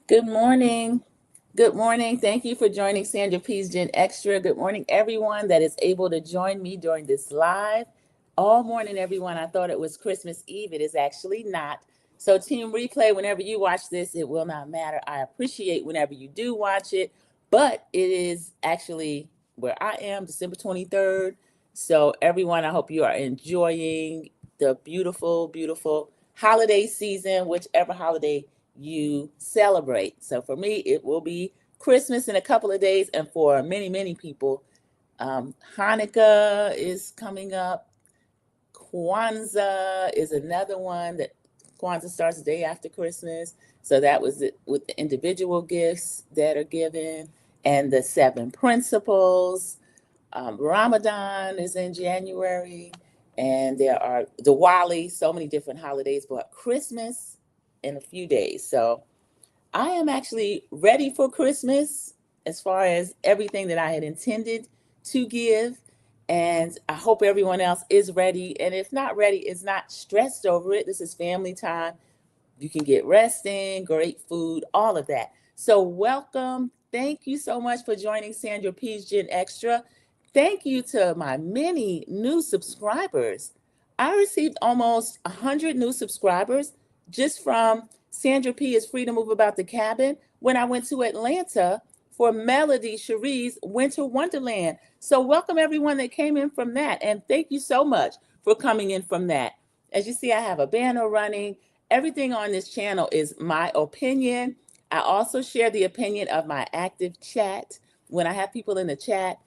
Good morning. Good morning. Thank you for joining Sandra P's Gen Extra. Good morning, everyone that is able to join me during this live. All morning, everyone. I thought it was Christmas Eve. It is actually not. So, Team Replay, whenever you watch this, it will not matter. I appreciate whenever you do watch it, but it is actually where I am, December 23rd. So, everyone, I hope you are enjoying the beautiful, beautiful holiday season, whichever holiday you celebrate. So for me, it will be Christmas in a couple of days, and for many, many people, Hanukkah is coming up. Kwanzaa is another one that Kwanzaa starts the day after Christmas. So that was it with the individual gifts that are given and the seven principles. Ramadan is in January, and there are Diwali, so many different holidays, but Christmas in a few days. So I am actually ready for Christmas as far as everything that I had intended to give. And I hope everyone else is ready. And if not ready, is not stressed over it. This is family time. You can get rest in, great food, all of that. So, welcome. Thank you so much for joining Sandra P's Gen Extra. Thank you to my many new subscribers. I received almost 100 new subscribers just from Sandra P is Free to Move About the Cabin when I went to Atlanta for Melody Cherie's Winter Wonderland. So, welcome everyone that came in from that. And thank you so much for coming in from that. As you see, I have a banner running. Everything on this channel is my opinion. I also share the opinion of my active chat when I have people in the chat.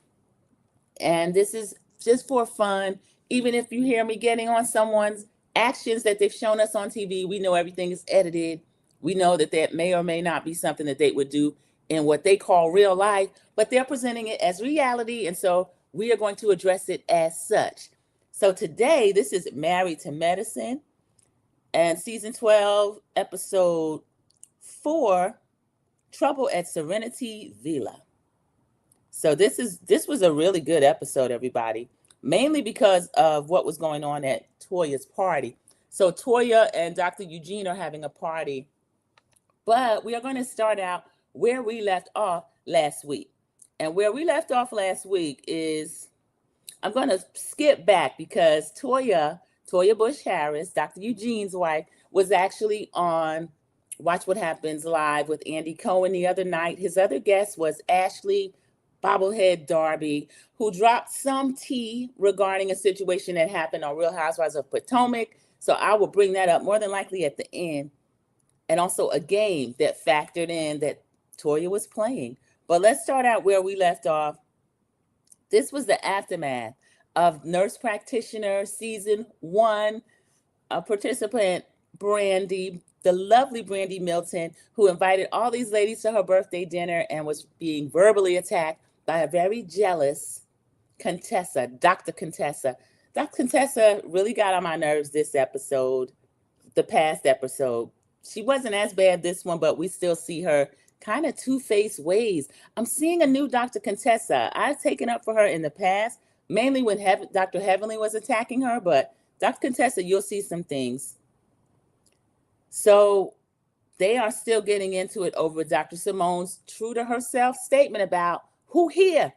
And this is just for fun. Even if you hear me getting on someone's actions that they've shown us on TV, we know everything is edited. We know that that may or may not be something that they would do in what they call real life, but they're presenting it as reality. And so we are going to address it as such. So today, this is Married to Medicine and season 12, episode 4, Trouble at Serenity Villa. So this was a really good episode, everybody, mainly because of what was going on at Toya's party. So Toya and Dr. Eugene are having a party, but we are going to start out where we left off last week. And where we left off last week is I'm going to skip back because Toya Bush Harris, Dr. Eugene's wife, was actually on Watch What Happens Live with Andy Cohen the other night. His other guest was Ashley Bobblehead Darby, who dropped some tea regarding a situation that happened on Real Housewives of Potomac. So I will bring that up more than likely at the end. And also a game that factored in that Toya was playing. But let's start out where we left off. This was the aftermath of Nurse Practitioner Season 1 participant Brandy, the lovely Brandy Milton, who invited all these ladies to her birthday dinner and was being verbally attacked by a very jealous Contessa, Dr. Contessa. Dr. Contessa really got on my nerves this episode, the past episode. She wasn't as bad this one, but we still see her kind of two-faced ways. I'm seeing a new Dr. Contessa. I've taken up for her in the past, mainly when Dr. Heavenly was attacking her, but Dr. Contessa, you'll see some things. So they are still getting into it over Dr. Simone's true to herself statement about who here,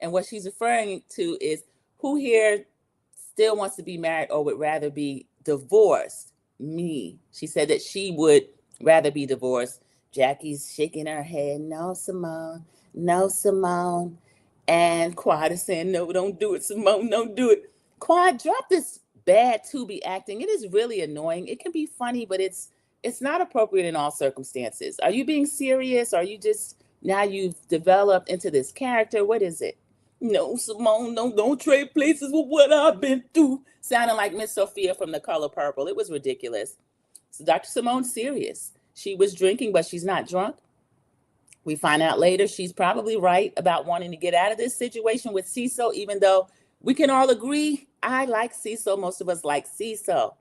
and what she's referring to is who here still wants to be married or would rather be divorced. Me. She said that she would rather be divorced. Jackie's shaking her head. No, Simone. No, Simone. And Quad is saying, no, don't do it, Simone. Don't do it. Quad, drop this bad to-be acting. It is really annoying. It can be funny, but it's not appropriate in all circumstances. Are you being serious? Are you just, now you've developed into this character? What is it? No, Simone, no, don't trade places with what I've been through. Sounding like Miss Sophia from The Color Purple. It was ridiculous. So Dr. Simone's serious. She was drinking, but she's not drunk. We find out later she's probably right about wanting to get out of this situation with Cecil, even though we can all agree I like Cecil. Most of us like Cecil.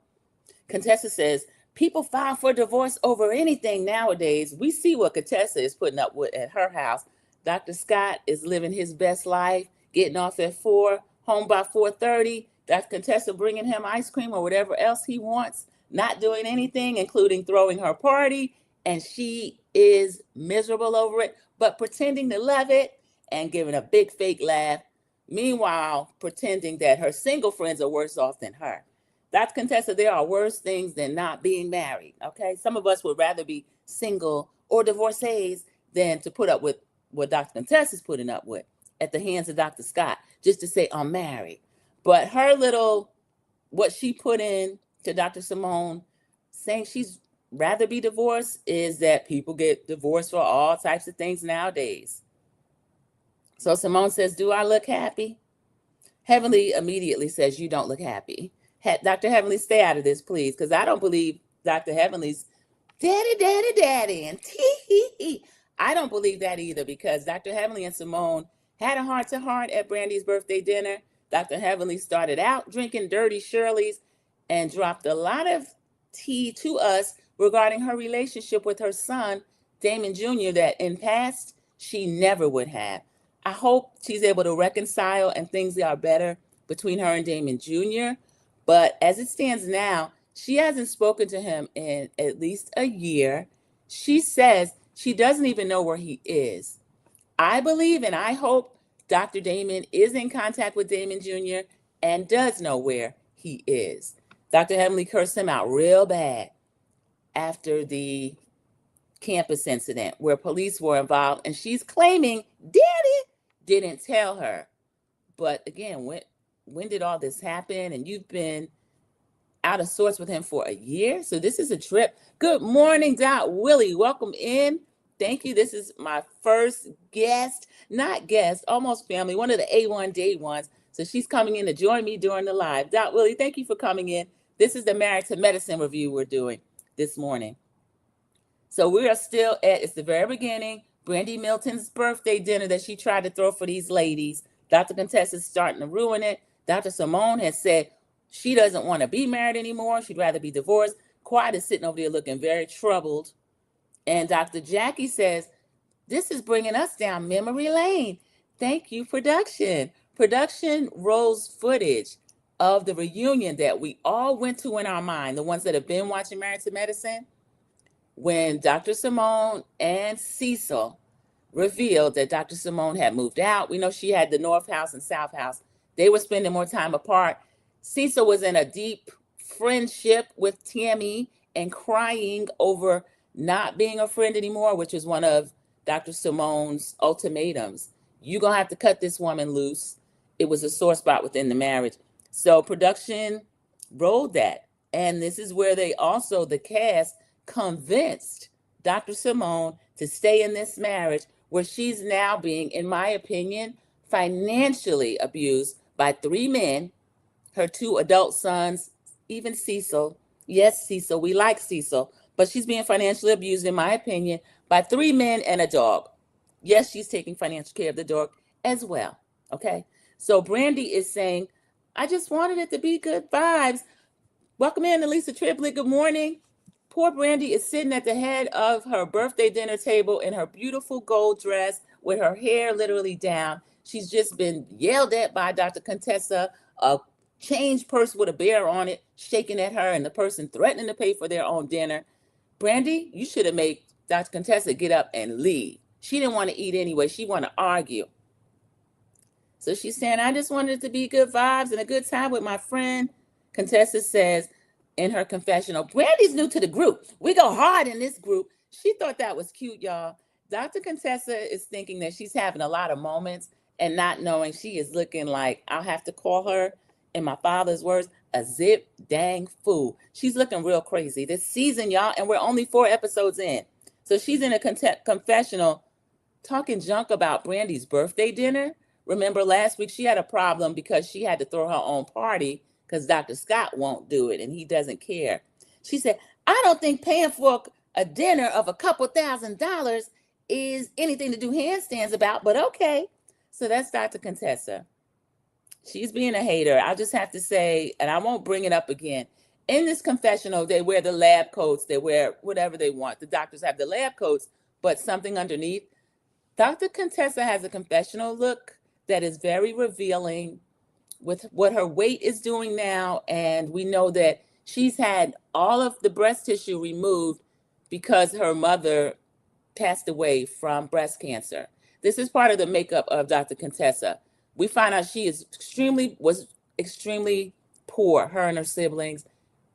Contessa says, people file for divorce over anything nowadays. We see what Contessa is putting up with at her house. Dr. Scott is living his best life, getting off at 4, home by 4:30. Dr. Contessa bringing him ice cream or whatever else he wants, not doing anything, including throwing her party and she is miserable over it, but pretending to love it and giving a big fake laugh. Meanwhile, pretending that her single friends are worse off than her. Dr. Contessa, there are worse things than not being married, okay? Some of us would rather be single or divorcees than to put up with what Dr. Contessa is putting up with at the hands of Dr. Scott, just to say, I'm married. But her little, what she put in to Dr. Simone, saying she's rather be divorced, is that people get divorced for all types of things nowadays. So Simone says, do I look happy? Heavenly immediately says, you don't look happy. Dr. Heavenly, stay out of this, please, because I don't believe Dr. Heavenly's daddy, daddy, daddy, and tee. I don't believe that either, because Dr. Heavenly and Simone had a heart-to-heart at Brandy's birthday dinner. Dr. Heavenly started out drinking Dirty Shirley's and dropped a lot of tea to us regarding her relationship with her son, Damon Jr., that in past she never would have. I hope she's able to reconcile and things are better between her and Damon Jr., but as it stands now, she hasn't spoken to him in at least a year. She says she doesn't even know where he is. I believe and I hope Dr. Damon is in contact with Damon Jr. and does know where he is. Dr. Heavenly cursed him out real bad after the campus incident where police were involved, and she's claiming Daddy didn't tell her. But again, when did all this happen? And you've been out of sorts with him for a year, so this is a trip. Good morning, Doc Willie. Welcome in. Thank you. This is my first guest, not guest, almost family, one of the A1 day ones. So she's coming in to join me during the live. Doc Willie, thank you for coming in. This is the Married to Medicine review we're doing this morning. So we are still at, it's the very beginning, Brandy Milton's birthday dinner that she tried to throw for these ladies. Dr. Contessa is starting to ruin it. Dr. Simone has said she doesn't want to be married anymore. She'd rather be divorced. Quiet is sitting over there looking very troubled. And Dr. Jackie says, this is bringing us down memory lane. Thank you, production. Production rolls footage of the reunion that we all went to in our mind, the ones that have been watching Married to Medicine, when Dr. Simone and Cecil revealed that Dr. Simone had moved out. We know she had the North House and South House. They were spending more time apart. Cecil was in a deep friendship with Tammy and crying over not being a friend anymore, which is one of Dr. Simone's ultimatums. You're going to have to cut this woman loose. It was a sore spot within the marriage. So production rolled that. And this is where they also, the cast, convinced Dr. Simone to stay in this marriage where she's now being, in my opinion, financially abused by 3 men, her 2 adult sons, even Cecil. Yes, Cecil, we like Cecil, but she's being financially abused, in my opinion, by 3 men and a dog. Yes, she's taking financial care of the dog as well, okay? So Brandy is saying, I just wanted it to be good vibes. Welcome in, Elisa Triplet, good morning. Poor Brandy is sitting at the head of her birthday dinner table in her beautiful gold dress with her hair literally down. She's just been yelled at by Dr. Contessa, a change purse with a bear on it, shaking at her, and the person threatening to pay for their own dinner. Brandy, you should have made Dr. Contessa get up and leave. She didn't want to eat anyway. She wanted to argue. So she's saying, I just wanted it to be good vibes and a good time with my friend. Contessa says in her confessional, Brandy's new to the group. We go hard in this group. She thought that was cute, y'all. Dr. Contessa is thinking that she's having a lot of moments and not knowing she is looking like, I'll have to call her, in my father's words, a zip dang fool. She's looking real crazy this season, y'all, and we're only 4 episodes in. So she's in a confessional talking junk about Brandy's birthday dinner. Remember last week she had a problem because she had to throw her own party because Dr. Scott won't do it and he doesn't care. She said, I don't think paying for a dinner of a couple $1,000s is anything to do handstands about, but okay. So that's Dr. Contessa. She's being a hater. I'll just have to say, and I won't bring it up again. In this confessional, they wear the lab coats. They wear whatever they want. The doctors have the lab coats, but something underneath. Dr. Contessa has a confessional look that is very revealing with what her weight is doing now. And we know that she's had all of the breast tissue removed because her mother passed away from breast cancer. This is part of the makeup of Dr. Contessa. We find out she was extremely poor, her and her siblings.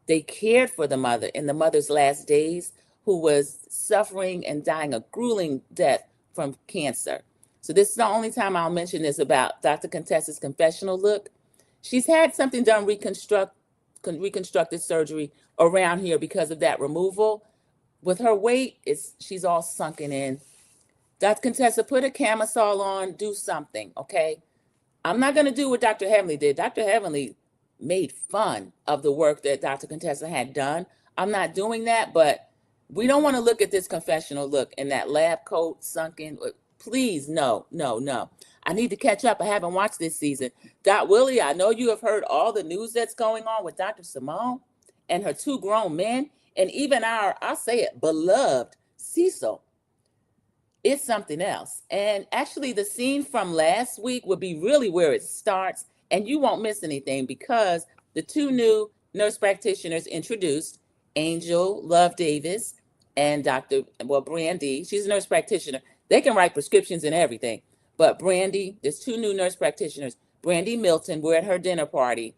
They cared for the mother in the mother's last days, who was suffering and dying a grueling death from cancer. So this is the only time I'll mention this about Dr. Contessa's confessional look. She's had something done, reconstructive surgery around here because of that removal. With her weight, she's all sunken in. Dr. Contessa, put a camisole on, do something, okay? I'm not going to do what Dr. Heavenly did. Dr. Heavenly made fun of the work that Dr. Contessa had done. I'm not doing that, but we don't want to look at this confessional look in that lab coat, sunken. Please, no, no, no. I need to catch up. I haven't watched this season. Dot Willie, I know you have heard all the news that's going on with Dr. Simone and her two grown men, and even I'll say it, beloved Cecil. It's something else. And actually, the scene from last week would be really where it starts, and you won't miss anything because the two new nurse practitioners introduced, Angel Love Davis and Brandy. She's a nurse practitioner. They can write prescriptions and everything. But Brandy, there's two new nurse practitioners. Brandy Milton, we're at her dinner party,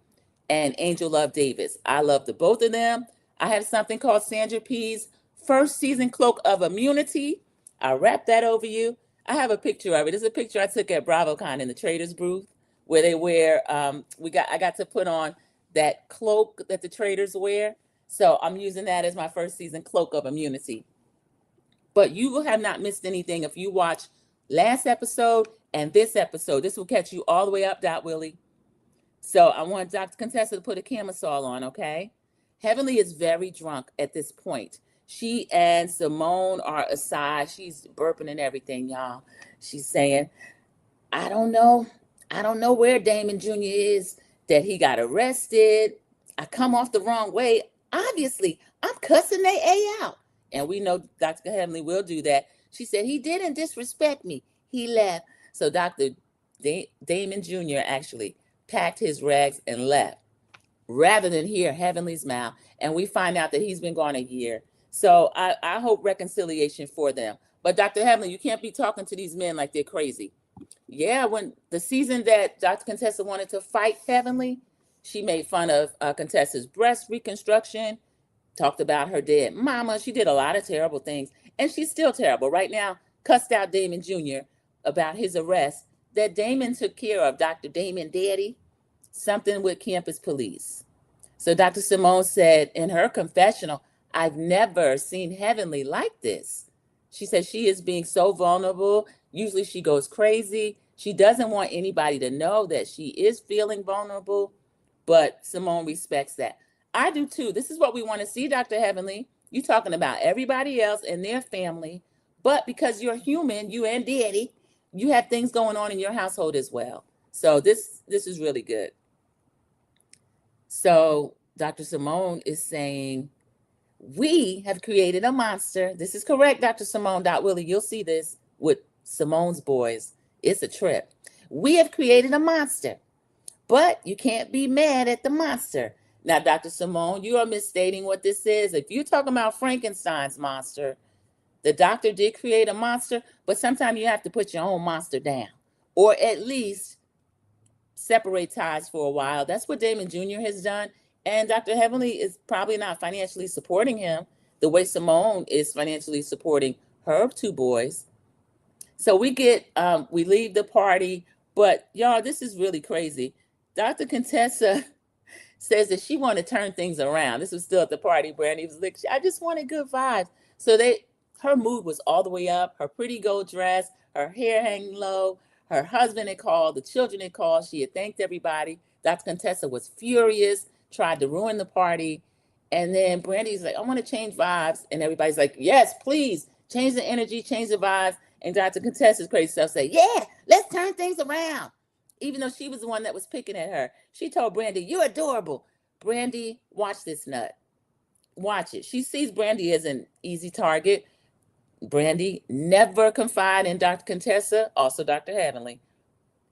and Angel Love Davis. I love the both of them. I have something called Sandra P's first season cloak of immunity. I'll wrap that over you. I have a picture of it. It's a picture I took at BravoCon in the traders booth where they wear, I got to put on that cloak that the traders wear. So I'm using that as my first season cloak of immunity. But you will have not missed anything if you watch last episode and this episode. This will catch you all the way up, Dot Willie. So I want Dr. Contessa to put a camisole on, okay? Heavenly is very drunk at this point. She and Simone are aside. She's burping and everything, y'all. She's saying, I don't know where Damon Jr. is, that he got arrested. I come off the wrong way. Obviously, I'm cussing they A out. And we know Dr. Heavenly will do that. She said, he didn't disrespect me. He left. So Dr. Damon Jr. actually packed his rags and left rather than hear Heavenly's mouth. And we find out that he's been gone a year. So I hope reconciliation for them. But Dr. Heavenly, you can't be talking to these men like they're crazy. Yeah, when the season that Dr. Contessa wanted to fight Heavenly, she made fun of Contessa's breast reconstruction, talked about her dead mama. She did a lot of terrible things. And she's still terrible. Right now, cussed out Damon Jr. about his arrest that Damon took care of, Dr. Damon Daddy, something with campus police. So Dr. Simone said in her confessional, I've never seen Heavenly like this. She said she is being so vulnerable. Usually she goes crazy. She doesn't want anybody to know that she is feeling vulnerable, but Simone respects that. I do too. This is what we want to see, Dr. Heavenly. You're talking about everybody else and their family, but because you're human, you and Daddy, you have things going on in your household as well. So this is really good. So Dr. Simone is saying, we have created a monster. This is correct, Dr. Simone. Willie, you'll see this with Simone's boys. It's a trip. We have created a monster, but you can't be mad at the monster. Now, Dr. Simone, you are misstating what this is. If you're talking about Frankenstein's monster, the doctor did create a monster, but sometimes you have to put your own monster down, or at least separate ties for a while. That's what Damon Jr. has done. And Dr. Heavenly is probably not financially supporting him the way Simone is financially supporting her two boys. So we leave the party, but y'all, this is really crazy. Dr. Contessa says that she wanted to turn things around. This was still at the party. Brandy was like, I just wanted good vibes. So her mood was all the way up, her pretty gold dress, her hair hanging low, her husband had called, the children had called, she had thanked everybody. Dr. Contessa was furious, tried to ruin the party. And then Brandy's like, I want to change vibes. And everybody's like, yes, please, change the energy, change the vibes. And Dr. Contessa's crazy self say, yeah, let's turn things around. Even though she was the one that was picking at her. She told Brandy, you're adorable. Brandy, watch this nut. Watch it. She sees Brandy as an easy target. Brandy, never confide in Dr. Contessa, also Dr. Heavenly.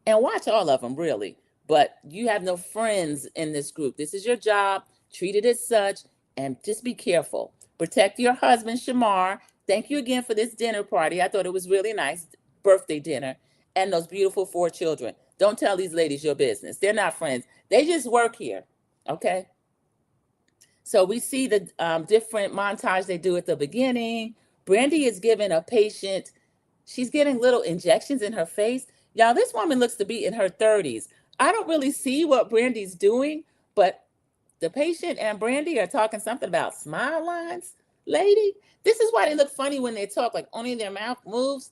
And watch all of them, really. But you have no friends in this group. This is your job. Treat it as such. And just be careful. Protect your husband, Shamar. Thank you again for this dinner party. I thought it was really nice. Birthday dinner. And those beautiful 4 children. Don't tell these ladies your business. They're not friends. They just work here. Okay? So we see the different montage they do at the beginning. Brandy is giving a patient, she's getting little injections in her face. Y'all, this woman looks to be in her 30s. I don't really see what Brandy's doing, but the patient and Brandy are talking something about smile lines. Lady, this is why they look funny when they talk, like only their mouth moves.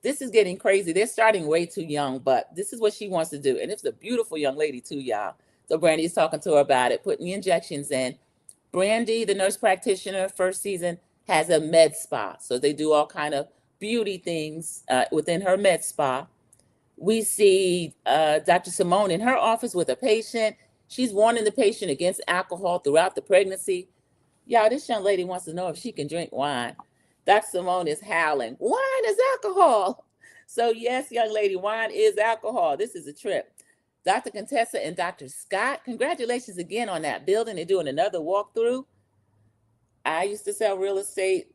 This is getting crazy. They're starting way too young, but this is what she wants to do. And it's a beautiful young lady too, y'all. So Brandy's talking to her about it, putting the injections in. Brandy, the nurse practitioner, first season, has a med spa. So they do all kind of beauty things within her med spa. We see Dr. Simone in her office with a patient. She's warning the patient against alcohol throughout the pregnancy. Y'all, this young lady wants to know if she can drink wine. Dr. Simone is howling. Wine is alcohol. So yes, young lady, wine is alcohol. This is a trip. Dr. Contessa and Dr. Scott, congratulations again on that building. They're doing another walkthrough. I used to sell real estate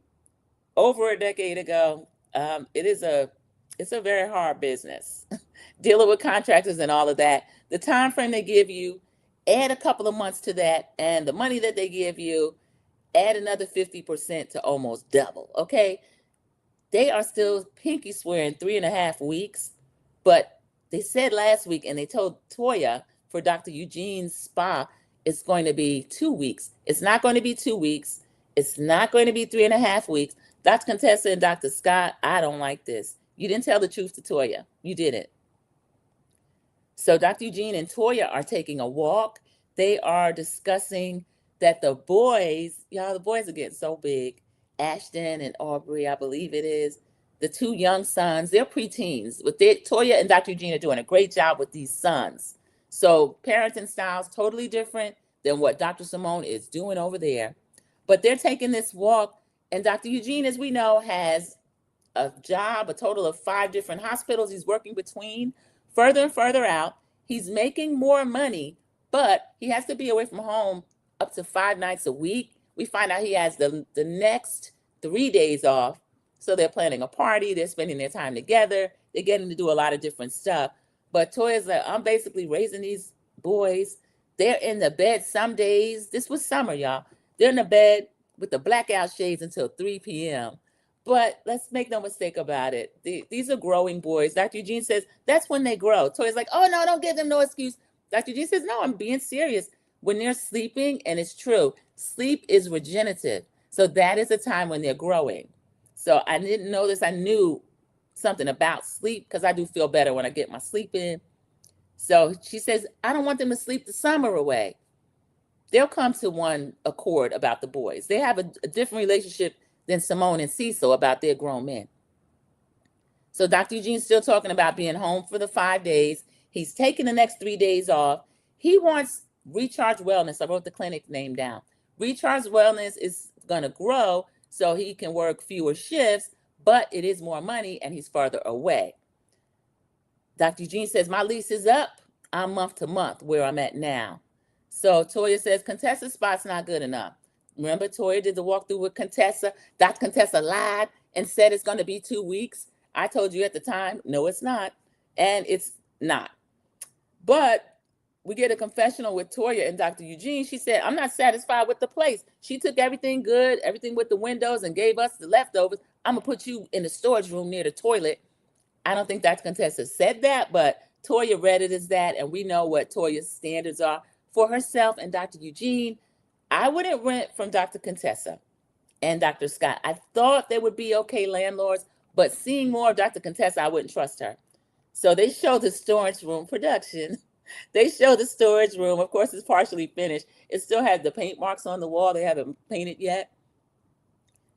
over a decade ago. It's a very hard business. Dealing with contractors and all of that. The time frame they give you, add a couple of months to that, and the money that they give you, add another 50% to almost double. Okay, they are still pinky swearing 3.5 weeks, but they said last week, and they told Toya for Dr. Eugene's spa, it's going to be 2 weeks. It's not going to be 2 weeks. It's not going to be 3.5 weeks. Dr. Contessa and Dr. Scott, I don't like this. You didn't tell the truth to Toya. You didn't. So Dr. Eugene and Toya are taking a walk. They are discussing that the boys, y'all, the boys are getting so big. Ashton and Aubrey, I believe it is. The 2 young sons, they're preteens. Toya and Dr. Eugene are doing a great job with these sons. So parenting styles totally different than what Dr. Simone is doing over there. But they're taking this walk, and Dr. Eugene, as we know, has a job, a total of 5 different hospitals he's working between, further and further out. He's making more money, but he has to be away from home up to 5 nights a week. We find out he has the next 3 days off. So they're planning a party. They're spending their time together. They're getting to do a lot of different stuff. But Toya's like, I'm basically raising these boys. They're in the bed some days. This was summer, y'all. They're in the bed with the blackout shades until 3 p.m. But let's make no mistake about it. These are growing boys. Dr. Eugene says that's when they grow. Toya's like, oh, no, don't give them no excuse. Dr. Eugene says, no, I'm being serious. When they're sleeping, and it's true, sleep is regenerative. So that is a time when they're growing. So I didn't know this. I knew something about sleep because I do feel better when I get my sleep in. So she says, I don't want them to sleep the summer away. They'll come to one accord about the boys. They have a different relationship than Simone and Cecil about their grown men. So Dr. Eugene's still talking about being home for the 5 days. He's taking the next 3 days off. He wants Recharge Wellness. I wrote the clinic name down. Recharge Wellness is going to grow so he can work fewer shifts, but it is more money and he's farther away. Dr. Eugene says, my lease is up. I'm month to month where I'm at now. So Toya says, Contessa's spot's not good enough. Remember, Toya did the walkthrough with Contessa. Dr. Contessa lied and said it's going to be 2 weeks. I told you at the time, no, it's not. And it's not. But we get a confessional with Toya and Dr. Eugene. She said, I'm not satisfied with the place. She took everything good, everything with the windows, and gave us the leftovers. I'm going to put you in the storage room near the toilet. I don't think Dr. Contessa said that, but Toya read it as that, and we know what Toya's standards are for herself and Dr. Eugene. I wouldn't rent from Dr. Contessa and Dr. Scott. I thought they would be okay landlords, but seeing more of Dr. Contessa, I wouldn't trust her. So they show the storage room production. They show the storage room. Of course, it's partially finished. It still has the paint marks on the wall. They haven't painted yet.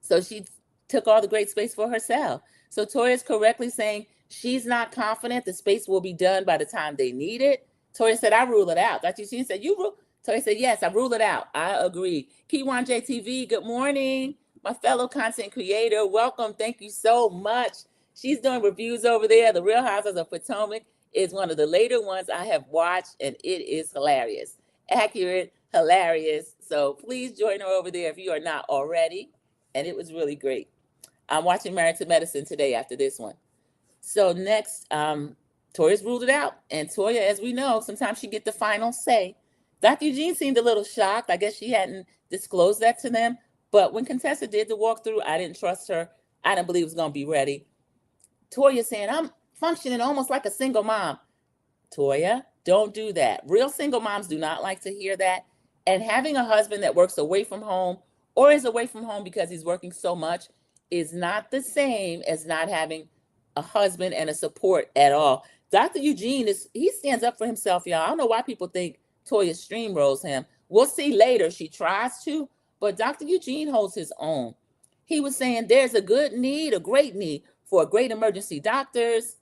So she took all the great space for herself. So Toya is correctly saying she's not confident the space will be done by the time they need it. Toya said, I rule it out. Dr. Eugene said, you rule? Toya said, yes, I rule it out. I agree. Kiwan JTV, good morning. My fellow content creator, welcome. Thank you so much. She's doing reviews over there. The Real Houses of Potomac is one of the later ones I have watched, and it is hilarious. Accurate, hilarious, So please join her over there if you are not already. And it was really great. I'm watching Married to Medicine today after this one. So next, Toya's ruled it out. And Toya, as we know, sometimes she get the final say. Dr. Eugene seemed a little shocked. I guess she hadn't disclosed that to them. But when Contessa did the walkthrough, I didn't trust her. I didn't believe it was going to be ready. Toya saying, I'm functioning almost like a single mom. Toya, don't do that. Real single moms do not like to hear that. And having a husband that works away from home or is away from home because he's working so much is not the same as not having a husband and a support at all. Dr. Eugene he stands up for himself, y'all. I don't know why people think Toya streamrolls him. We'll see later. She tries to, but Dr. Eugene holds his own. He was saying there's a good need, a great need for great emergency doctors.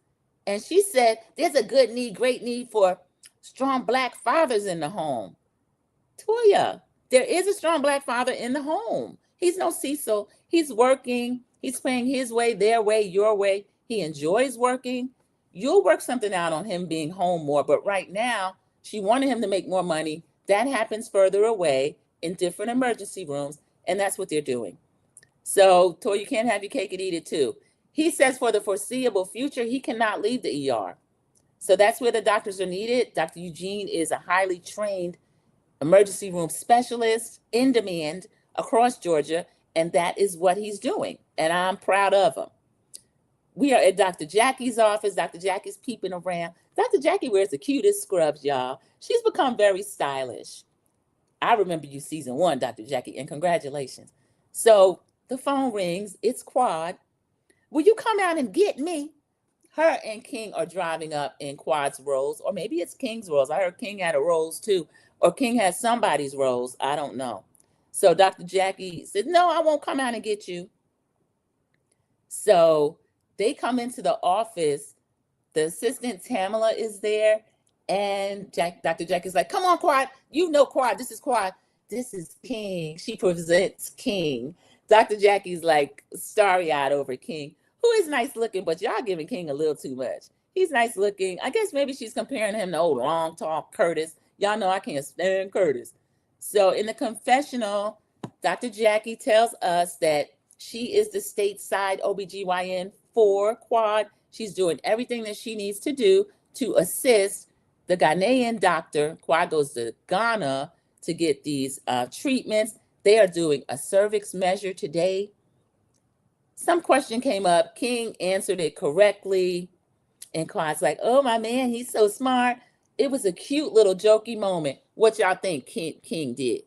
And she said there's a good need, great need for strong Black fathers in the home. Toya, there is a strong Black father in the home. He's no Cecil. He's working. He's paying his way, their way, your way. He enjoys working. You'll work something out on him being home more. But right now, she wanted him to make more money. That happens further away in different emergency rooms. And that's what they're doing. So, Toya, you can't have your cake and eat it too. He says for the foreseeable future, he cannot leave the ER. So that's where the doctors are needed. Dr. Eugene is a highly trained emergency room specialist in demand across Georgia, and that is what he's doing. And I'm proud of him. We are at Dr. Jackie's office. Dr. Jackie's peeping around. Dr. Jackie wears the cutest scrubs, y'all. She's become very stylish. I remember you season 1, Dr. Jackie, and congratulations. So the phone rings. It's Quad. Will you come out and get me? Her and King are driving up in Quad's Rolls, or maybe it's King's Rolls. I heard King had a Rolls too, or King has somebody's Rolls. I don't know. So Dr. Jackie said, no, I won't come out and get you. So they come into the office. The assistant Tamala is there, and Dr. Jackie's like, come on, Quad. You know Quad. This is Quad. This is King. She presents King. Dr. Jackie's like starry-eyed over King, who is nice looking, but y'all giving King a little too much. He's nice looking. I guess maybe she's comparing him to old long, tall Curtis. Y'all know I can't stand Curtis. So in the confessional, Dr. Jackie tells us that she is the stateside OBGYN for Quad. She's doing everything that she needs to do to assist the Ghanaian doctor. Quad goes to Ghana to get these treatments. They are doing a cervix measure today. Some question came up. King answered it correctly. And Quad's like, oh, my man, he's so smart. It was a cute little jokey moment. What y'all think King did?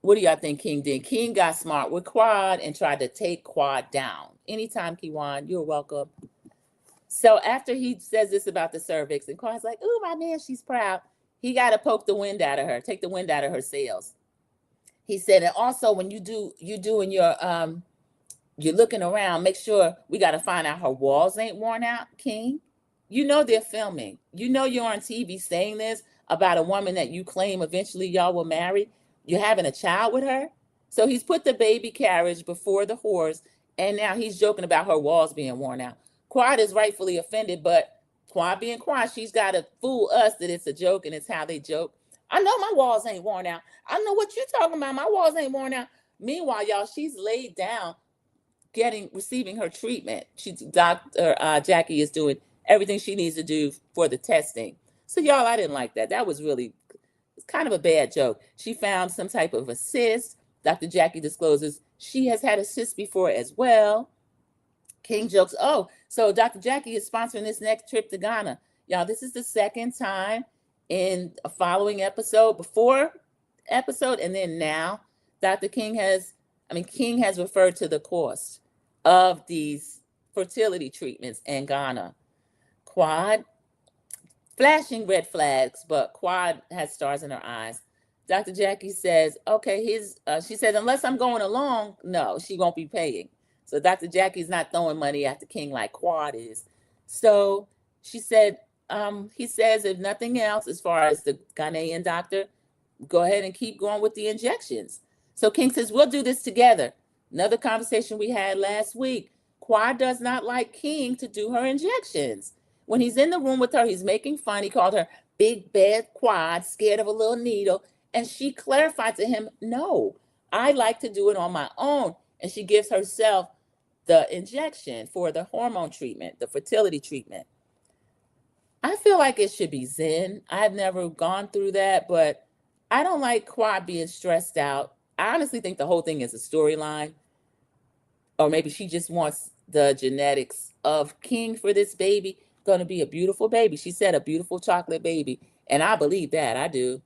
What do y'all think King did? King got smart with Quad and tried to take Quad down. Anytime, Kiwan, you're welcome. So after he says this about the cervix, and Quad's like, oh, my man, she's proud. He got to poke the wind out of her, take the wind out of her sails. He said, and also when you're looking around, make sure we got to find out her walls ain't worn out, King. You know they're filming. You know you're on TV saying this about a woman that you claim eventually y'all will marry. You're having a child with her. So he's put the baby carriage before the horse, and now he's joking about her walls being worn out. Quad is rightfully offended, but Quad being Quad, she's got to fool us that it's a joke and it's how they joke. I know my walls ain't worn out. I know what you're talking about. My walls ain't worn out. Meanwhile, y'all, she's laid down receiving her treatment. Dr. Jackie is doing everything she needs to do for the testing. So y'all, I didn't like that. That was really kind of a bad joke. She found some type of a cyst. Dr. Jackie discloses she has had a cyst before as well. King jokes, oh, so Dr. Jackie is sponsoring this next trip to Ghana. Y'all, this is the second time in a following episode, before episode, and then now, King has referred to the cost of these fertility treatments in Ghana. Quad, flashing red flags, but Quad has stars in her eyes. Dr. Jackie says, okay, she said, unless I'm going along, no, she won't be paying. So Dr. Jackie's not throwing money after King like Quad is. So she said, he says, if nothing else, as far as the Ghanaian doctor, go ahead and keep going with the injections. So King says, we'll do this together. Another conversation we had last week. Quad does not like King to do her injections. When he's in the room with her, he's making fun. He called her big bad Quad, scared of a little needle. And she clarified to him, no, I like to do it on my own. And she gives herself the injection for the hormone treatment, the fertility treatment. I feel like it should be Zen. I've never gone through that, but I don't like Quad being stressed out. I honestly think the whole thing is a storyline, or maybe she just wants the genetics of King for this baby. Going to be a beautiful baby. She said a beautiful chocolate baby, and I believe that. I do.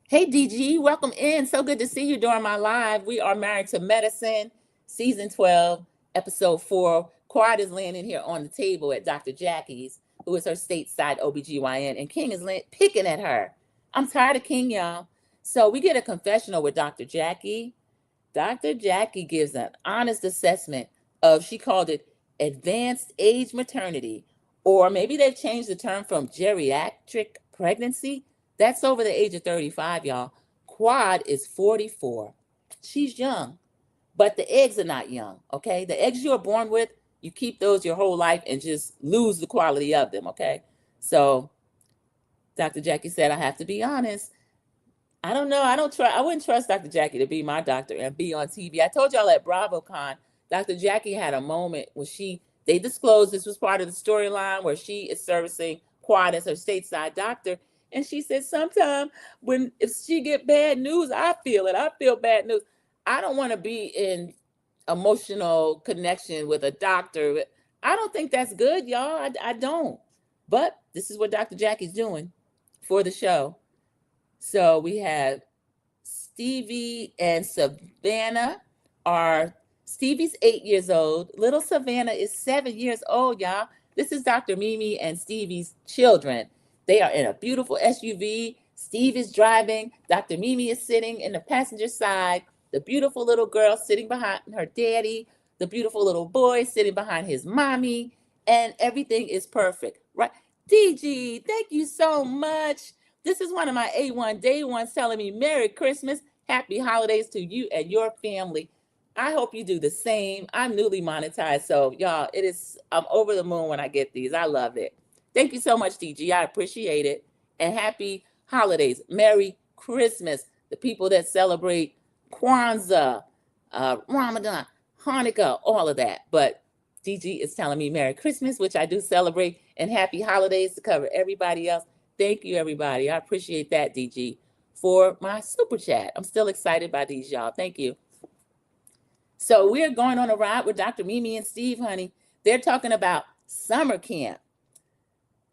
Hey, DG, welcome in. So good to see you during my live. We are Married to Medicine, Season 12, Episode 4. Quad is landing here on the table at Dr. Jackie's, who is her stateside OBGYN, and King is picking at her. I'm tired of King, y'all. So we get a confessional with Dr. Jackie. Dr. Jackie gives an honest assessment of, she called it advanced age maternity, or maybe they've changed the term from geriatric pregnancy. That's over the age of 35, y'all. Quad is 44. She's young, but the eggs are not young, okay? The eggs you're born with, you keep those your whole life and just lose the quality of them, okay? So Dr. Jackie said, I have to be honest. I don't know. I wouldn't trust Dr. Jackie to be my doctor and be on TV. I told y'all at BravoCon, Dr. Jackie had a moment when they disclosed this was part of the storyline where she is servicing Quad as her stateside doctor. And she said, sometime if she get bad news, I feel it. I feel bad news. I don't want to be in emotional connection with a doctor. I don't think that's good, y'all. I don't. But this is what Dr. Jackie's doing for the show. So we have Stevie and Savannah. Stevie's 8 years old. Little Savannah is 7 years old, y'all. This is Dr. Mimi and Stevie's children. They are in a beautiful SUV. Steve is driving. Dr. Mimi is sitting in the passenger side. The beautiful little girl sitting behind her daddy. The beautiful little boy sitting behind his mommy. And everything is perfect, right? DG, thank you so much. This is one of my A1 day ones telling me Merry Christmas, Happy Holidays to you and your family. I hope you do the same. I'm newly monetized, so y'all, I'm over the moon when I get these. I love it. Thank you so much, DG. I appreciate it. And happy holidays. Merry Christmas. The people that celebrate Kwanzaa, Ramadan, Hanukkah, all of that. But DG is telling me Merry Christmas, which I do celebrate, and happy holidays to cover everybody else. Thank you, everybody. I appreciate that, DG, for my super chat. I'm still excited by these, y'all. Thank you. So we're going on a ride with Dr. Mimi and Steve, honey. They're talking about summer camp.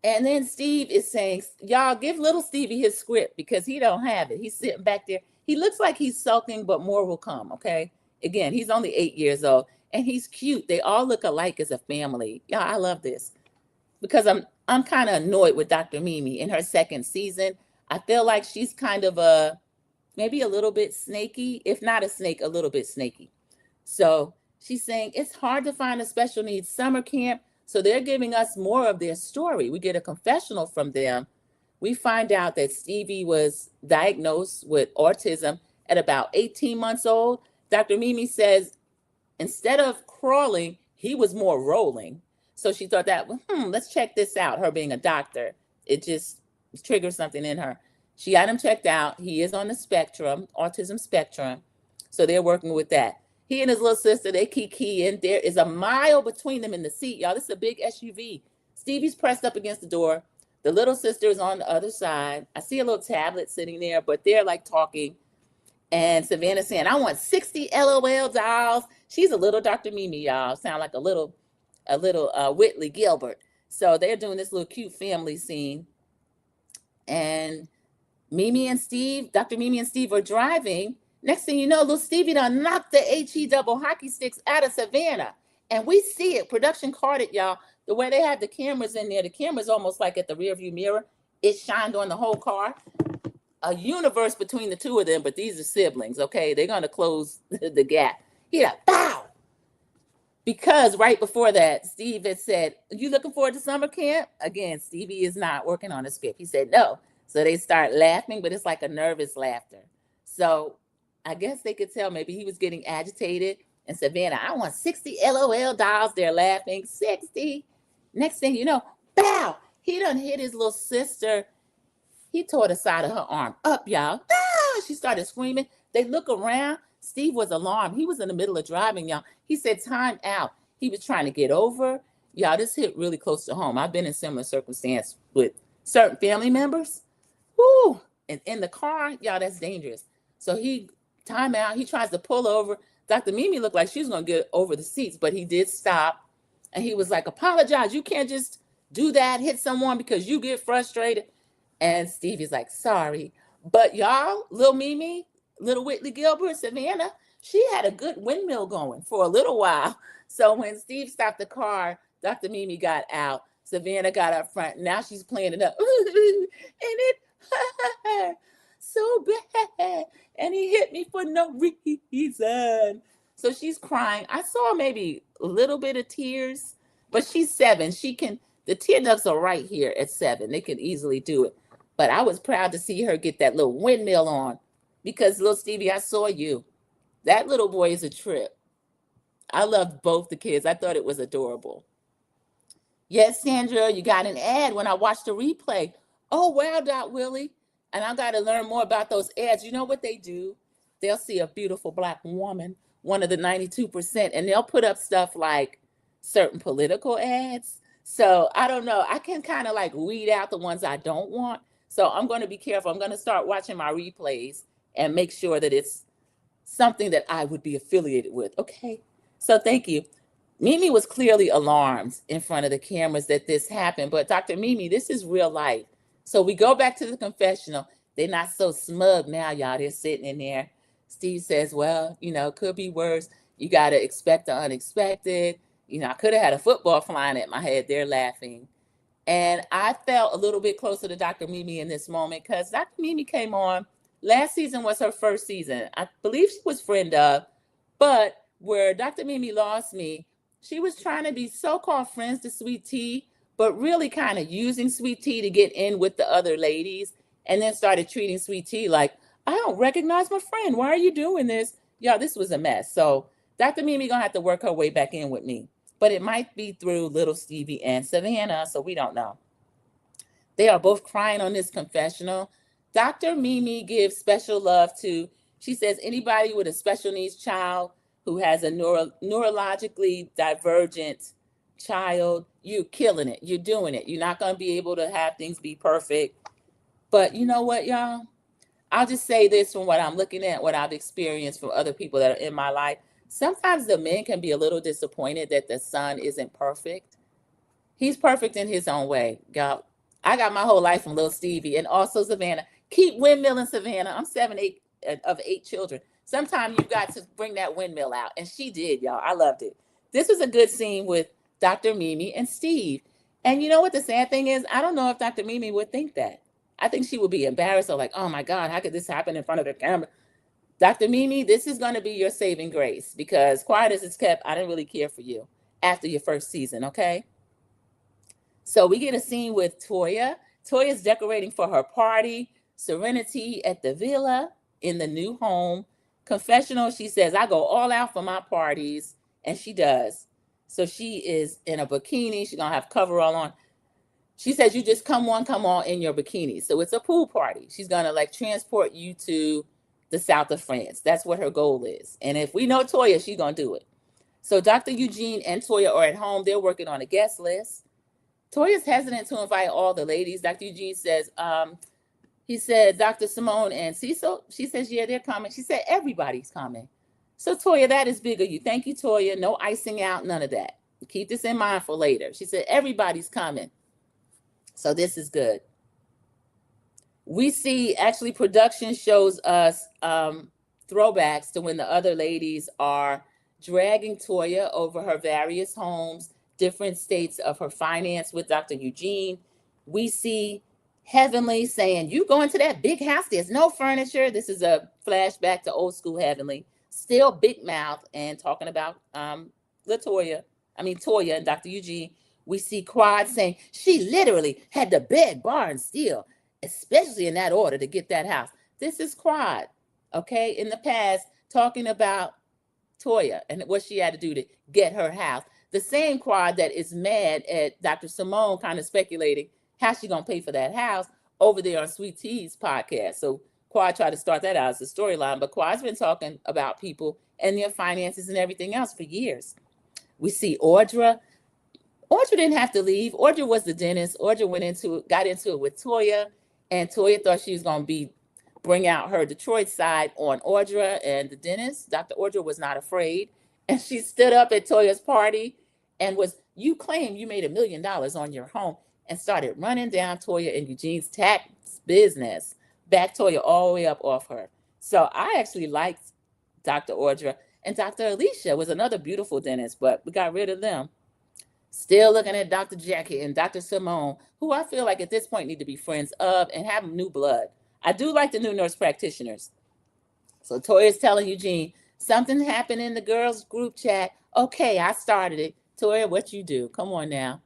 And then Steve is saying, y'all, give little Stevie his script because he don't have it. He's sitting back there. He looks like he's sulking, but more will come, okay? Again, he's only 8 years old, and he's cute. They all look alike as a family. Y'all, I love this because I'm kind of annoyed with Dr. Mimi in her second season. I feel like she's kind of maybe a little bit snaky, if not a snake, a little bit snaky. So she's saying it's hard to find a special needs summer camp. So they're giving us more of their story. We get a confessional from them. We find out that Stevie was diagnosed with autism at about 18 months old. Dr. Mimi says instead of crawling, he was more rolling. So she thought that, let's check this out. Her being a doctor, it just triggered something in her. She had him checked out. He is on the spectrum, autism spectrum. So they're working with that. He and his little sister, they kiki-ing. There is a mile between them in the seat, y'all. This is a big SUV. Stevie's pressed up against the door. The little sister is on the other side. I see a little tablet sitting there, but they're like talking. And Savannah saying, I want 60 LOL dolls. She's a little Dr. Mimi, y'all. Sound like a little Whitley Gilbert. So they're doing this little cute family scene. And Mimi and Steve, Dr. Mimi and Steve are driving. Next thing you know, little Stevie done knocked the HE double hockey sticks out of Savannah. And we see it. Production caught it, y'all. The way they had the cameras in there, the camera's almost like at the rear view mirror. It shined on the whole car. A universe between the two of them, but these are siblings, okay? They're going to close the gap. He like, pow! Because right before that, Steve had said, you looking forward to summer camp? Again, Stevie is not working on a script. He said no. So they start laughing, but it's like a nervous laughter. So I guess they could tell maybe he was getting agitated. And Savannah, I want 60 LOL dolls. They're laughing. 60. Next thing you know, bow! He done hit his little sister. He tore the side of her arm up, y'all. Ah! She started screaming. They look around. Steve was alarmed. He was in the middle of driving, y'all. He said, time out. He was trying to get over. Y'all, this hit really close to home. I've been in similar circumstance with certain family members. Whoo! And in the car, y'all, that's dangerous. So he, time out. He tries to pull over. Dr. Mimi looked like she was going to get over the seats, but he did stop. And he was like, apologize. You can't just do that, hit someone because you get frustrated. And Stevie's like, sorry. But y'all, little Mimi, little Whitley Gilbert, Savannah, she had a good windmill going for a little while. So when Steve stopped the car, Dr. Mimi got out. Savannah got up front. Now she's playing it up. And it so bad. And he hit me for no reason. So she's crying. I saw maybe a little bit of tears, but she's 7. The tear ducts are right here at 7. They can easily do it. But I was proud to see her get that little windmill on because, little Stevie, I saw you. That little boy is a trip. I loved both the kids. I thought it was adorable. Yes, Sandra, you got an ad when I watched the replay. Oh, wow, Dot Willie. And I got to learn more about those ads. You know what they do? They'll see a beautiful Black woman, one of the 92%, and they'll put up stuff like certain political ads. So I don't know. I can kind of like weed out the ones I don't want. So I'm going to be careful. I'm going to start watching my replays and make sure that it's something that I would be affiliated with. Okay. So thank you. Mimi was clearly alarmed in front of the cameras that this happened. But Dr. Mimi, this is real life. So we go back to the confessional. They're not so smug now, y'all. They're sitting in there. Steve says, well, could be worse. You got to expect the unexpected. I could have had a football flying at my head. They're laughing. And I felt a little bit closer to Dr. Mimi in this moment because Dr. Mimi came on. Last season was her first season. I believe she was friend of, but where Dr. Mimi lost me, she was trying to be so-called friends to Sweet Tea, but really kind of using Sweet Tea to get in with the other ladies, and then started treating Sweet Tea like, I don't recognize my friend. Why are you doing this? Y'all, this was a mess. So Dr. Mimi gonna have to work her way back in with me. But it might be through little Stevie and Savannah, so we don't know. They are both crying on this confessional. Dr. Mimi gives special love to, she says, anybody with a special needs child who has a neurologically divergent child, you're killing it. You're doing it. You're not going to be able to have things be perfect. But you know what, y'all? I'll just say this from what I'm looking at, what I've experienced from other people that are in my life. Sometimes the men can be a little disappointed that the son isn't perfect. He's perfect in his own way. God, I got my whole life from little Stevie and also Savannah. Keep windmilling, Savannah. I'm 8 of 8 children. Sometimes you got to bring that windmill out. And she did, y'all. I loved it. This was a good scene with Dr. Mimi and Steve. And you know what the sad thing is? I don't know if Dr. Mimi would think that. I think she would be embarrassed or like, oh my God, how could this happen in front of the camera? Dr. Mimi, this is going to be your saving grace because quiet as it's kept, I didn't really care for you after your first season, okay? So we get a scene with Toya. Toya's decorating for her party, Serenity at the Villa in the new home. Confessional, she says, I go all out for my parties, and she does. So she is in a bikini. She's going to have coverall on. She says, you just come on in your bikini. So it's a pool party. She's going to like transport you to the south of France. That's what her goal is. And if we know Toya, she's going to do it. So Dr. Eugene and Toya are at home. They're working on a guest list. Toya's hesitant to invite all the ladies. Dr. Eugene says, he said, Dr. Simone and Cecil. She says, yeah, they're coming. She said, everybody's coming. So Toya, that is big of you. Thank you, Toya. No icing out, none of that. Keep this in mind for later. She said, everybody's coming. So this is good. We see actually production shows us throwbacks to when the other ladies are dragging Toya over her various homes, different states of her finance with Dr. Eugene. We see Heavenly saying, you going to that big house, there's no furniture. This is a flashback to old school Heavenly, still big mouth and talking about Toya and Dr. Eugene. We see Quad saying she literally had to beg, borrow, and steal, especially in that order to get that house. This is Quad, okay, in the past, talking about Toya and what she had to do to get her house. The same Quad that is mad at Dr. Simone kind of speculating how she going to pay for that house. over there on Sweet Tea's podcast. So Quad tried to start that out as a storyline, but Quad's been talking about people and their finances and everything else for years. We see Audra. Audra didn't have to leave. Audra was the dentist. Audra got into it with Toya, and Toya thought she was going to bring out her Detroit side on Audra and the dentist. Dr. Audra was not afraid, and she stood up at Toya's party and you claim you made $1 million on your home, and started running down Toya and Eugene's tax business, backed Toya all the way up off her. So I actually liked Dr. Audra, and Dr. Alicia was another beautiful dentist, but we got rid of them. Still looking at Dr. Jackie and Dr. Simone, who I feel like at this point need to be friends of and have new blood. I do like the new nurse practitioners. So Toya's telling Eugene, something happened in the girls' group chat. Okay, I started it. Toya, what you do? Come on now.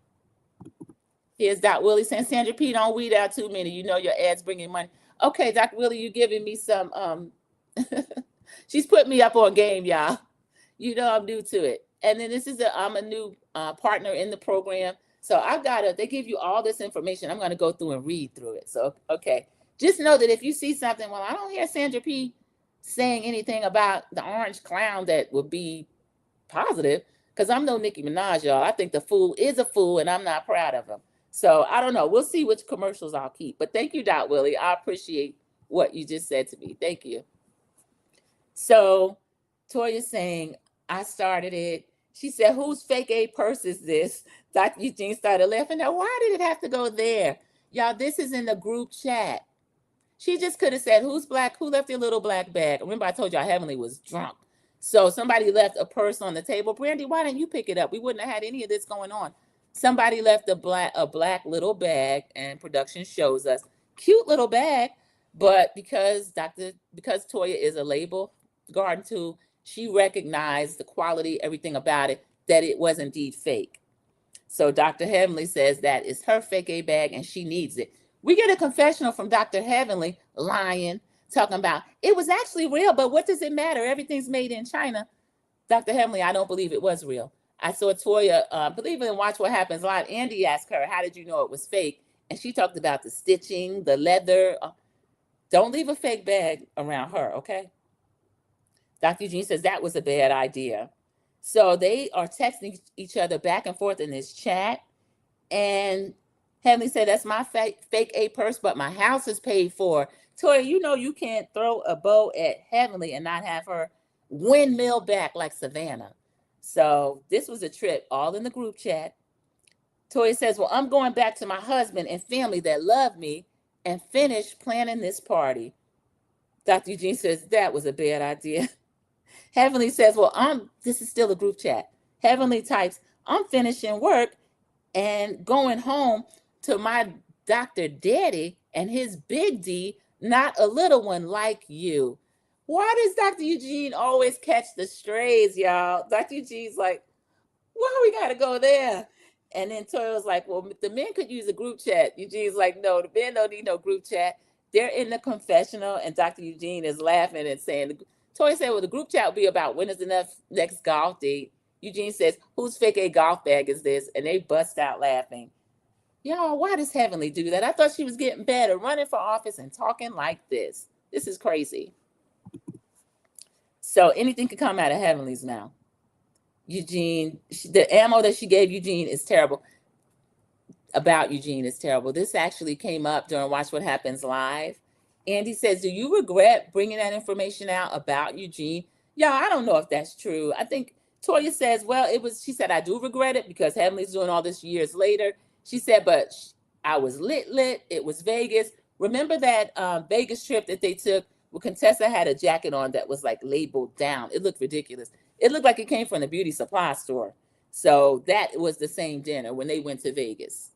Here's Doc Willie saying, Sandra P, don't weed out too many. You know your ads bringing money. Okay, Doc Willie, you giving me some, she's put me up on game, y'all. You know I'm new to it. And then I'm a new partner in the program. So they give you all this information. I'm going to go through and read through it. So, okay. Just know that if you see something, well, I don't hear Sandra P saying anything about the orange clown that would be positive, because I'm no Nicki Minaj, y'all. I think the fool is a fool, and I'm not proud of him. So I don't know. We'll see which commercials I'll keep. But thank you, Dot Willie. I appreciate what you just said to me. Thank you. So Toya's saying, I started it. She said, whose fake A purse is this? Dr. Eugene started laughing. Now, why did it have to go there? Y'all, this is in the group chat. She just could have said, who's black? Who left your little black bag? Remember, I told y'all Heavenly was drunk. So somebody left a purse on the table. Brandy, why didn't you pick it up? We wouldn't have had any of this going on. Somebody left a black little bag, and production shows us. Cute little bag, but because Toya is a label garden tool, she recognized the quality, everything about it, that it was indeed fake. So Dr. Heavenly says that is her fake A bag and she needs it. We get a confessional from Dr. Heavenly, lying, talking about it was actually real, but what does it matter? Everything's made in China. Dr. Heavenly, I don't believe it was real. I saw Toya, believe it and watch what happens live. Andy asked her, how did you know it was fake? And she talked about the stitching, the leather. Don't leave a fake bag around her, okay? Dr. Eugene says that was a bad idea. So they are texting each other back and forth in this chat. And Heavenly said, that's my fake A purse, but my house is paid for. Toya, you know you can't throw a bow at Heavenly and not have her windmill back like Savannah. So this was a trip, all in the group chat. Toya says, well, I'm going back to my husband and family that love me and finish planning this party. Dr. Eugene says, that was a bad idea. Heavenly says, well, this is still a group chat. Heavenly types, I'm finishing work and going home to my Dr. Daddy and his big D, not a little one like you. Why does Dr. Eugene always catch the strays, y'all? Dr. Eugene's like, why we gotta go there? And then Toya was like, well, the men could use a group chat. Eugene's like, no, the men don't need no group chat. They're in the confessional, and Dr. Eugene is laughing and saying, Toya said, well, the group chat will be about when is the next golf date. Eugene says, whose fake A golf bag is this? And they bust out laughing. Y'all, why does Heavenly do that? I thought she was getting better, running for office and talking like this. This is crazy. So anything could come out of Heavenly's mouth. Eugene, the ammo that she gave Eugene is terrible. About Eugene is terrible. This actually came up during Watch What Happens Live. Andy says, do you regret bringing that information out about Eugene? Y'all, I don't know if that's true. I think Toya says, well, she said, I do regret it because Heavenly's doing all this years later. She said, but I was lit. It was Vegas. Remember that Vegas trip that they took? Well, Contessa had a jacket on that was like labeled down. It looked ridiculous. It looked like it came from the beauty supply store. So that was the same dinner when they went to Vegas.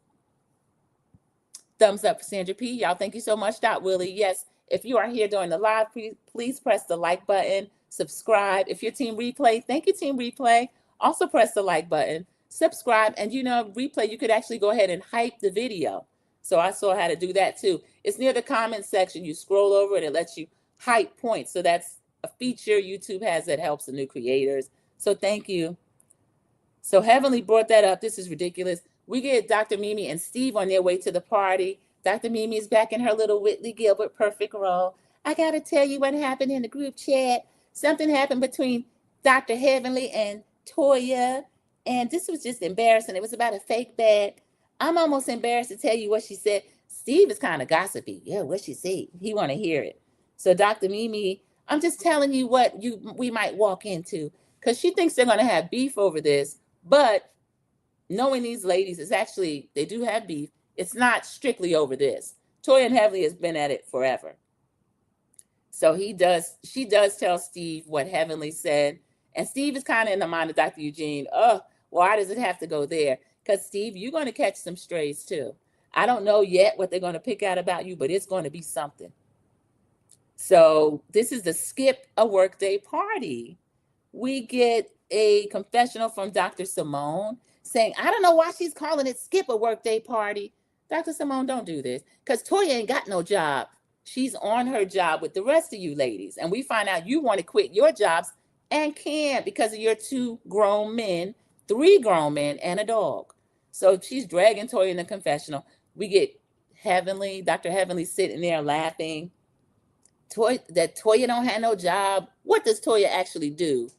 Thumbs up for Sandra P. Y'all, thank you so much. Dot Willie. Yes, if you are here during the live, please press the like button. Subscribe. If you're Team Replay, thank you, Team Replay. Also press the like button. Subscribe. And Replay, you could actually go ahead and hype the video. So I saw how to do that too. It's near the comment section. You scroll over and it lets you hype points. So that's a feature YouTube has that helps the new creators. So thank you. So Heavenly brought that up. This is ridiculous. We get Dr. Mimi and Steve on their way to the party. Dr. Mimi's back in her little Whitley Gilbert perfect role. I got to tell you what happened in the group chat. Something happened between Dr. Heavenly and Toya, and this was just embarrassing. It was about a fake bag. I'm almost embarrassed to tell you what she said. Steve is kind of gossipy. Yeah, what she said. He want to hear it. So Dr. Mimi, I'm just telling you what we might walk into, because she thinks they're going to have beef over this, but knowing these ladies, it's actually, they do have beef. It's not strictly over this. Toya and Heavenly has been at it forever. So she does tell Steve what Heavenly said. And Steve is kind of in the mind of Dr. Eugene. Oh, why does it have to go there? Because Steve, you're going to catch some strays too. I don't know yet what they're going to pick out about you, but it's going to be something. So this is the skip a workday party. We get a confessional from Dr. Simone saying, I don't know why she's calling it skip a workday party. Dr. Simone, don't do this, because Toya ain't got no job. She's on her job with the rest of you ladies. And we find out you want to quit your jobs and can't because of your 2 grown men, 3 grown men, and a dog. So she's dragging Toya in the confessional. We get Heavenly, Dr. Heavenly sitting there laughing. Toya don't have no job. What does Toya actually do?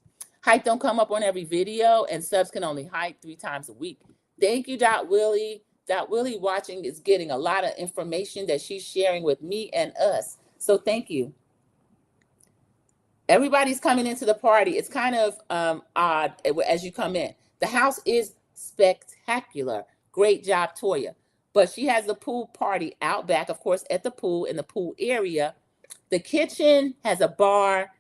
Height don't come up on every video, and subs can only hike 3 times a week. Thank you, Dot Willie. Dot Willie watching is getting a lot of information that she's sharing with me and us. So thank you. Everybody's coming into the party. It's kind of odd as you come in. The house is spectacular. Great job, Toya. But she has the pool party out back, of course, at the pool, in the pool area. The kitchen has a bar.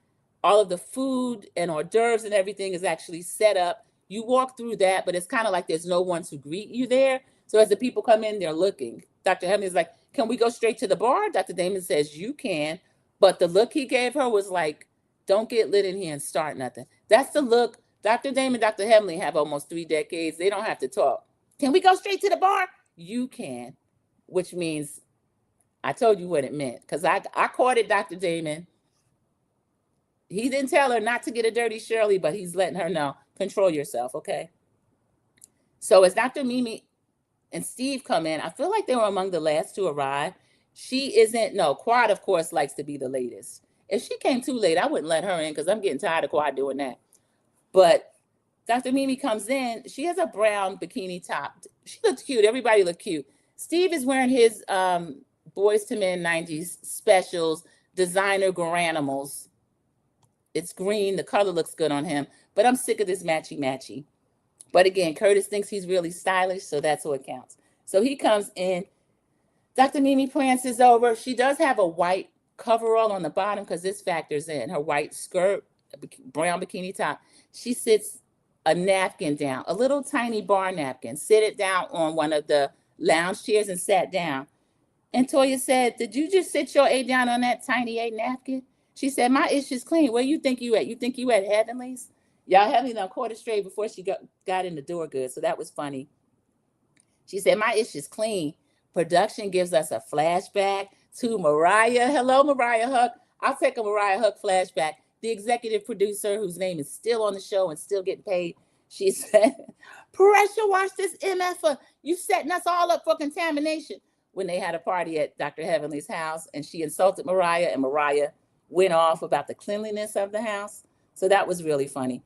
All of the food and hors d'oeuvres and everything is actually set up. You walk through that, but it's kind of like there's no one to greet you there. So as the people come in, they're looking. Dr. Heavenly is like, can we go straight to the bar? Dr. Damon says, you can. But the look he gave her was like, don't get lit in here and start nothing. That's the look. Dr. Damon, Dr. Heavenly have almost 3 decades. They don't have to talk. Can we go straight to the bar? You can, which means I told you what it meant, because I caught it, Dr. Damon. He didn't tell her not to get a dirty Shirley, but he's letting her know, control yourself, okay? So as Dr. Mimi and Steve come in, I feel like they were among the last to arrive. Quad, of course, likes to be the latest. If she came too late, I wouldn't let her in, because I'm getting tired of Quad doing that. But Dr. Mimi comes in. She has a brown bikini top. She looks cute. Everybody look cute. Steve is wearing his Boys to Men 90s specials, designer Garanimals. It's green. The color looks good on him. But I'm sick of this matchy-matchy. But again, Curtis thinks he's really stylish, so that's what counts. So he comes in. Dr. Mimi prances over. She does have a white coverall on the bottom because this factors in. Her white skirt, brown bikini top. She sits a napkin down, a little tiny bar napkin. Sit it down on one of the lounge chairs and sat down. And Toya said, did you just sit your A down on that tiny A napkin? She said, my issue's clean. Where you think you at? You think you at Heavenly's? Y'all Heavenly done caught it straight before she got in the door good. So that was funny. She said, my issue's clean. Production gives us a flashback to Mariah. Hello, Mariah Huck. I'll take a Mariah Huck flashback. The executive producer, whose name is still on the show and still getting paid, she said, pressure wash this MF. You setting us all up for contamination. When they had a party at Dr. Heavenly's house, and she insulted Mariah, and Mariah went off about the cleanliness of the house. So that was really funny.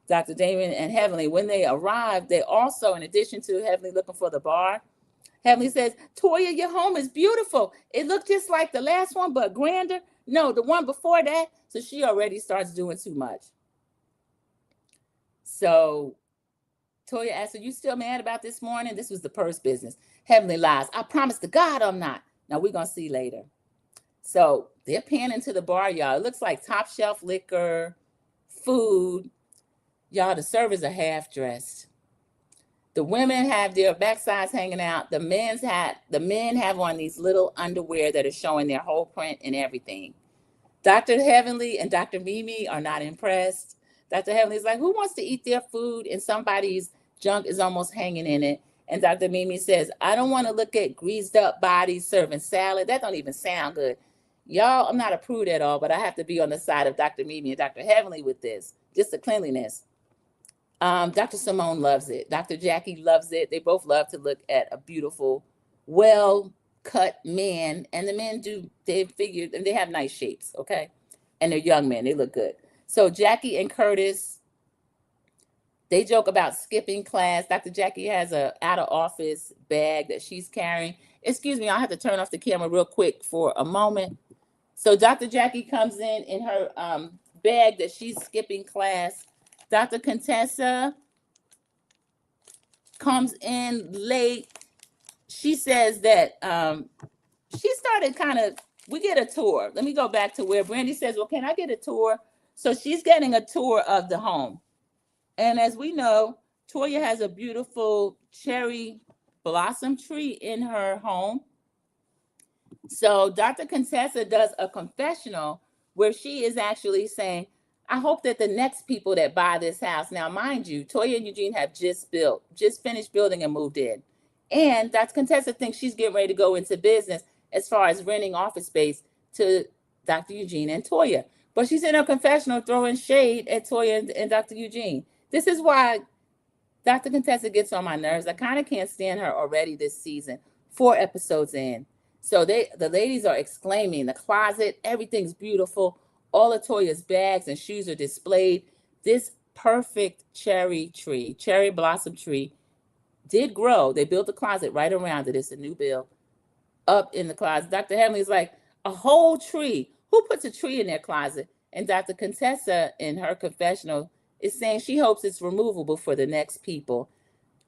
Dr. Damon and Heavenly, when they arrived, they also, in addition to Heavenly looking for the bar, Heavenly says, Toya, your home is beautiful. It looked just like the last one, but grander. No, the one before that. So she already starts doing too much. So Toya asked, are you still mad about this morning? This was the purse business. Heavenly lies. I promise to God I'm not. Now we're going to see later. So they're panning to the bar, y'all. It looks like top shelf liquor, food. Y'all, the servers are half dressed. The women have their backsides hanging out. The men have on these little underwear that are showing their whole print and everything. Dr. Heavenly and Dr. Mimi are not impressed. Dr. Heavenly is like, who wants to eat their food and somebody's junk is almost hanging in it? And Dr. Mimi says, I don't want to look at greased up bodies serving salad. That don't even sound good. Y'all, I'm not a prude at all, but I have to be on the side of Dr. Mimi and Dr. Heavenly with this. Just the cleanliness. Dr. Simone loves it. Dr. Jackie loves it. They both love to look at a beautiful, well cut men, and the men they figure, and they have nice shapes, okay? And they're young men, they look good. So Jackie and Curtis, they joke about skipping class. Dr. Jackie has a out of office bag that she's carrying. Excuse me, I'll have to turn off the camera real quick for a moment. So Dr. Jackie comes in her bag that she's skipping class. Dr. Contessa comes in late. She says that she started we get a tour. Let me go back to where Brandy says, well, can I get a tour? So she's getting a tour of the home. And as we know, Toya has a beautiful cherry blossom tree in her home. So Dr. Contessa does a confessional where she is actually saying, I hope that the next people that buy this house, now mind you, Toya and Eugene have just finished building and moved in. And Dr. Contessa thinks she's getting ready to go into business as far as renting office space to Dr. Eugene and Toya. But she's in her confessional throwing shade at Toya and Dr. Eugene. This is why Dr. Contessa gets on my nerves. I kind of can't stand her already this season, 4 episodes in. So the ladies are exclaiming, the closet, everything's beautiful. All of Toya's bags and shoes are displayed. This perfect cherry blossom tree did grow. They built a closet right around it. It's a new build up in the closet. Dr. Heavenly's like, a whole tree. Who puts a tree in their closet? And Dr. Contessa, in her confessional, is saying she hopes it's removable for the next people.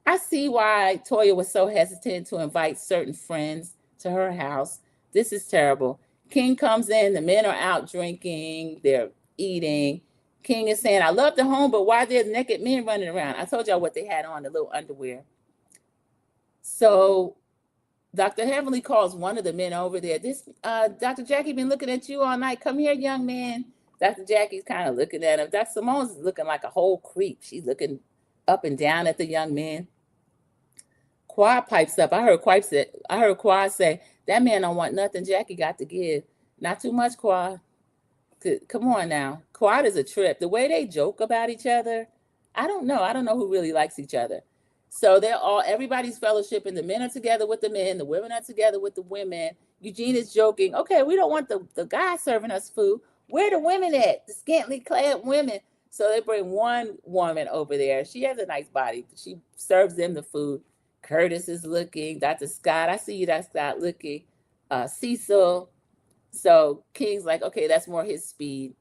I see why Toya was so hesitant to invite certain friends to her house. This is terrible. King comes in, the men are out drinking, they're eating. King is saying, I love the home, but why there's naked men running around? I told y'all what they had on, the little underwear. So Dr. Heavenly calls one of the men over there. Dr. Jackie been looking at you all night. Come here, young man. Dr. Jackie's kind of looking at him. Dr. Simone's looking like a whole creep. She's looking up and down at the young man. Quad pipes up. I heard Quad say, that man don't want nothing Jackie got to give. Not too much, Quad. Come on now. Quad is a trip. The way they joke about each other, I don't know. I don't know who really likes each other. So everybody's fellowshipping. The men are together with the men. The women are together with the women. Eugene is joking. Okay, we don't want the guys serving us food. Where the women at? The scantily clad women. So they bring one woman over there. She has a nice body. She serves them the food. Curtis is looking. Dr. Scott, I see you, Dr. Scott, looking. Cecil. So King's like, okay, that's more his speed.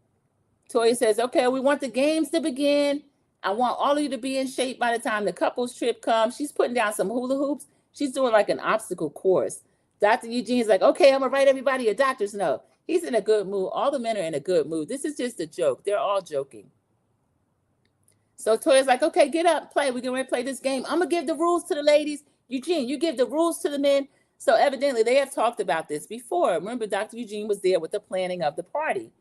Toya says, okay, we want the games to begin. I want all of you to be in shape by the time the couples trip comes. She's putting down some hula hoops. She's doing like an obstacle course. Dr. Eugene's like, okay, I'm going to write everybody a doctor's note. He's in a good mood. All the men are in a good mood. This is just a joke. They're all joking. So Toya's like, okay, get up, play. We're going to play this game. I'm going to give the rules to the ladies. Eugene, you give the rules to the men. So evidently they have talked about this before. Remember, Dr. Eugene was there with the planning of the party.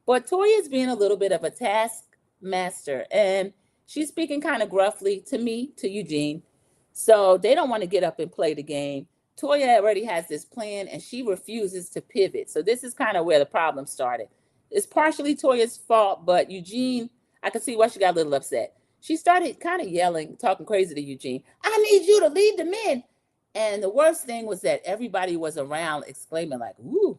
But Toya's being a little bit of a taskmaster. And she's speaking kind of gruffly to me, to Eugene. So they don't want to get up and play the game. Toya already has this plan and she refuses to pivot. So this is kind of where the problem started. It's partially Toya's fault, but Eugene, I can see why she got a little upset. She started kind of yelling, talking crazy to Eugene. I need you to lead the men. And the worst thing was that everybody was around exclaiming like, ooh.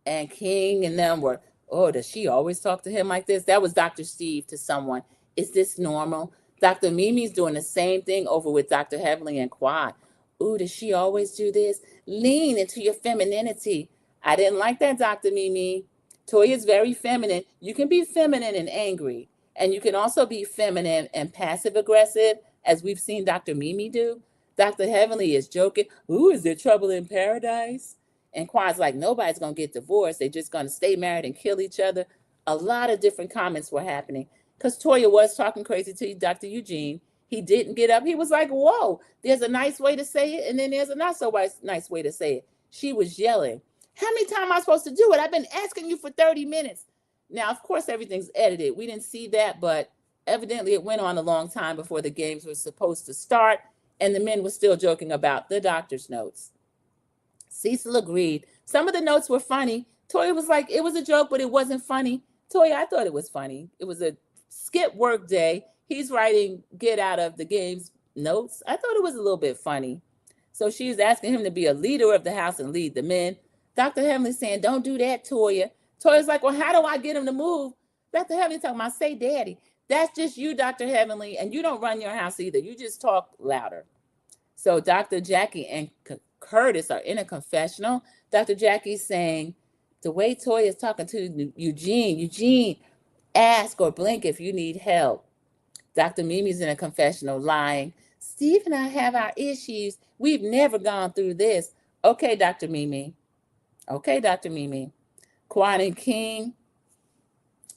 And King and them were, oh, does she always talk to him like this? That was Dr. Steve to someone. Is this normal? Dr. Mimi's doing the same thing over with Dr. Heavenly and Quad. Ooh, does she always do this? Lean into your femininity. I didn't like that, Dr. Mimi. Toya's very feminine. You can be feminine and angry. And you can also be feminine and passive aggressive, as we've seen Dr. Mimi do. Dr. Heavenly is joking. Ooh, is there trouble in paradise? And Quad's like, nobody's going to get divorced. They're just going to stay married and kill each other. A lot of different comments were happening. Because Toya was talking crazy to Dr. Eugene. He didn't get up. He was like, whoa, there's a nice way to say it, and then there's a not so nice way to say it. She was yelling. How many times am I supposed to do it? I've been asking you for 30 minutes. Now, of course, everything's edited. We didn't see that, but evidently it went on a long time before the games were supposed to start, and the men were still joking about the doctor's notes. Cecil agreed. Some of the notes were funny. Toya was like, it was a joke, but it wasn't funny. Toya, I thought it was funny. It was a skip work day. He's writing get out of the game's notes. I thought it was a little bit funny. So she was asking him to be a leader of the house and lead the men. Dr. Heavenly saying, don't do that, Toya. Toya's like, well, how do I get him to move? Dr. Heavenly talking about, say daddy. That's just you, Dr. Heavenly, and you don't run your house either. You just talk louder. So Dr. Jackie and Curtis are in a confessional. Dr. Jackie's saying, the way Toya is talking to Eugene, ask or blink if you need help. Dr. Mimi's in a confessional lying. Steve and I have our issues. We've never gone through this. Okay, Dr. Mimi. Okay, Dr. Mimi. Quan and King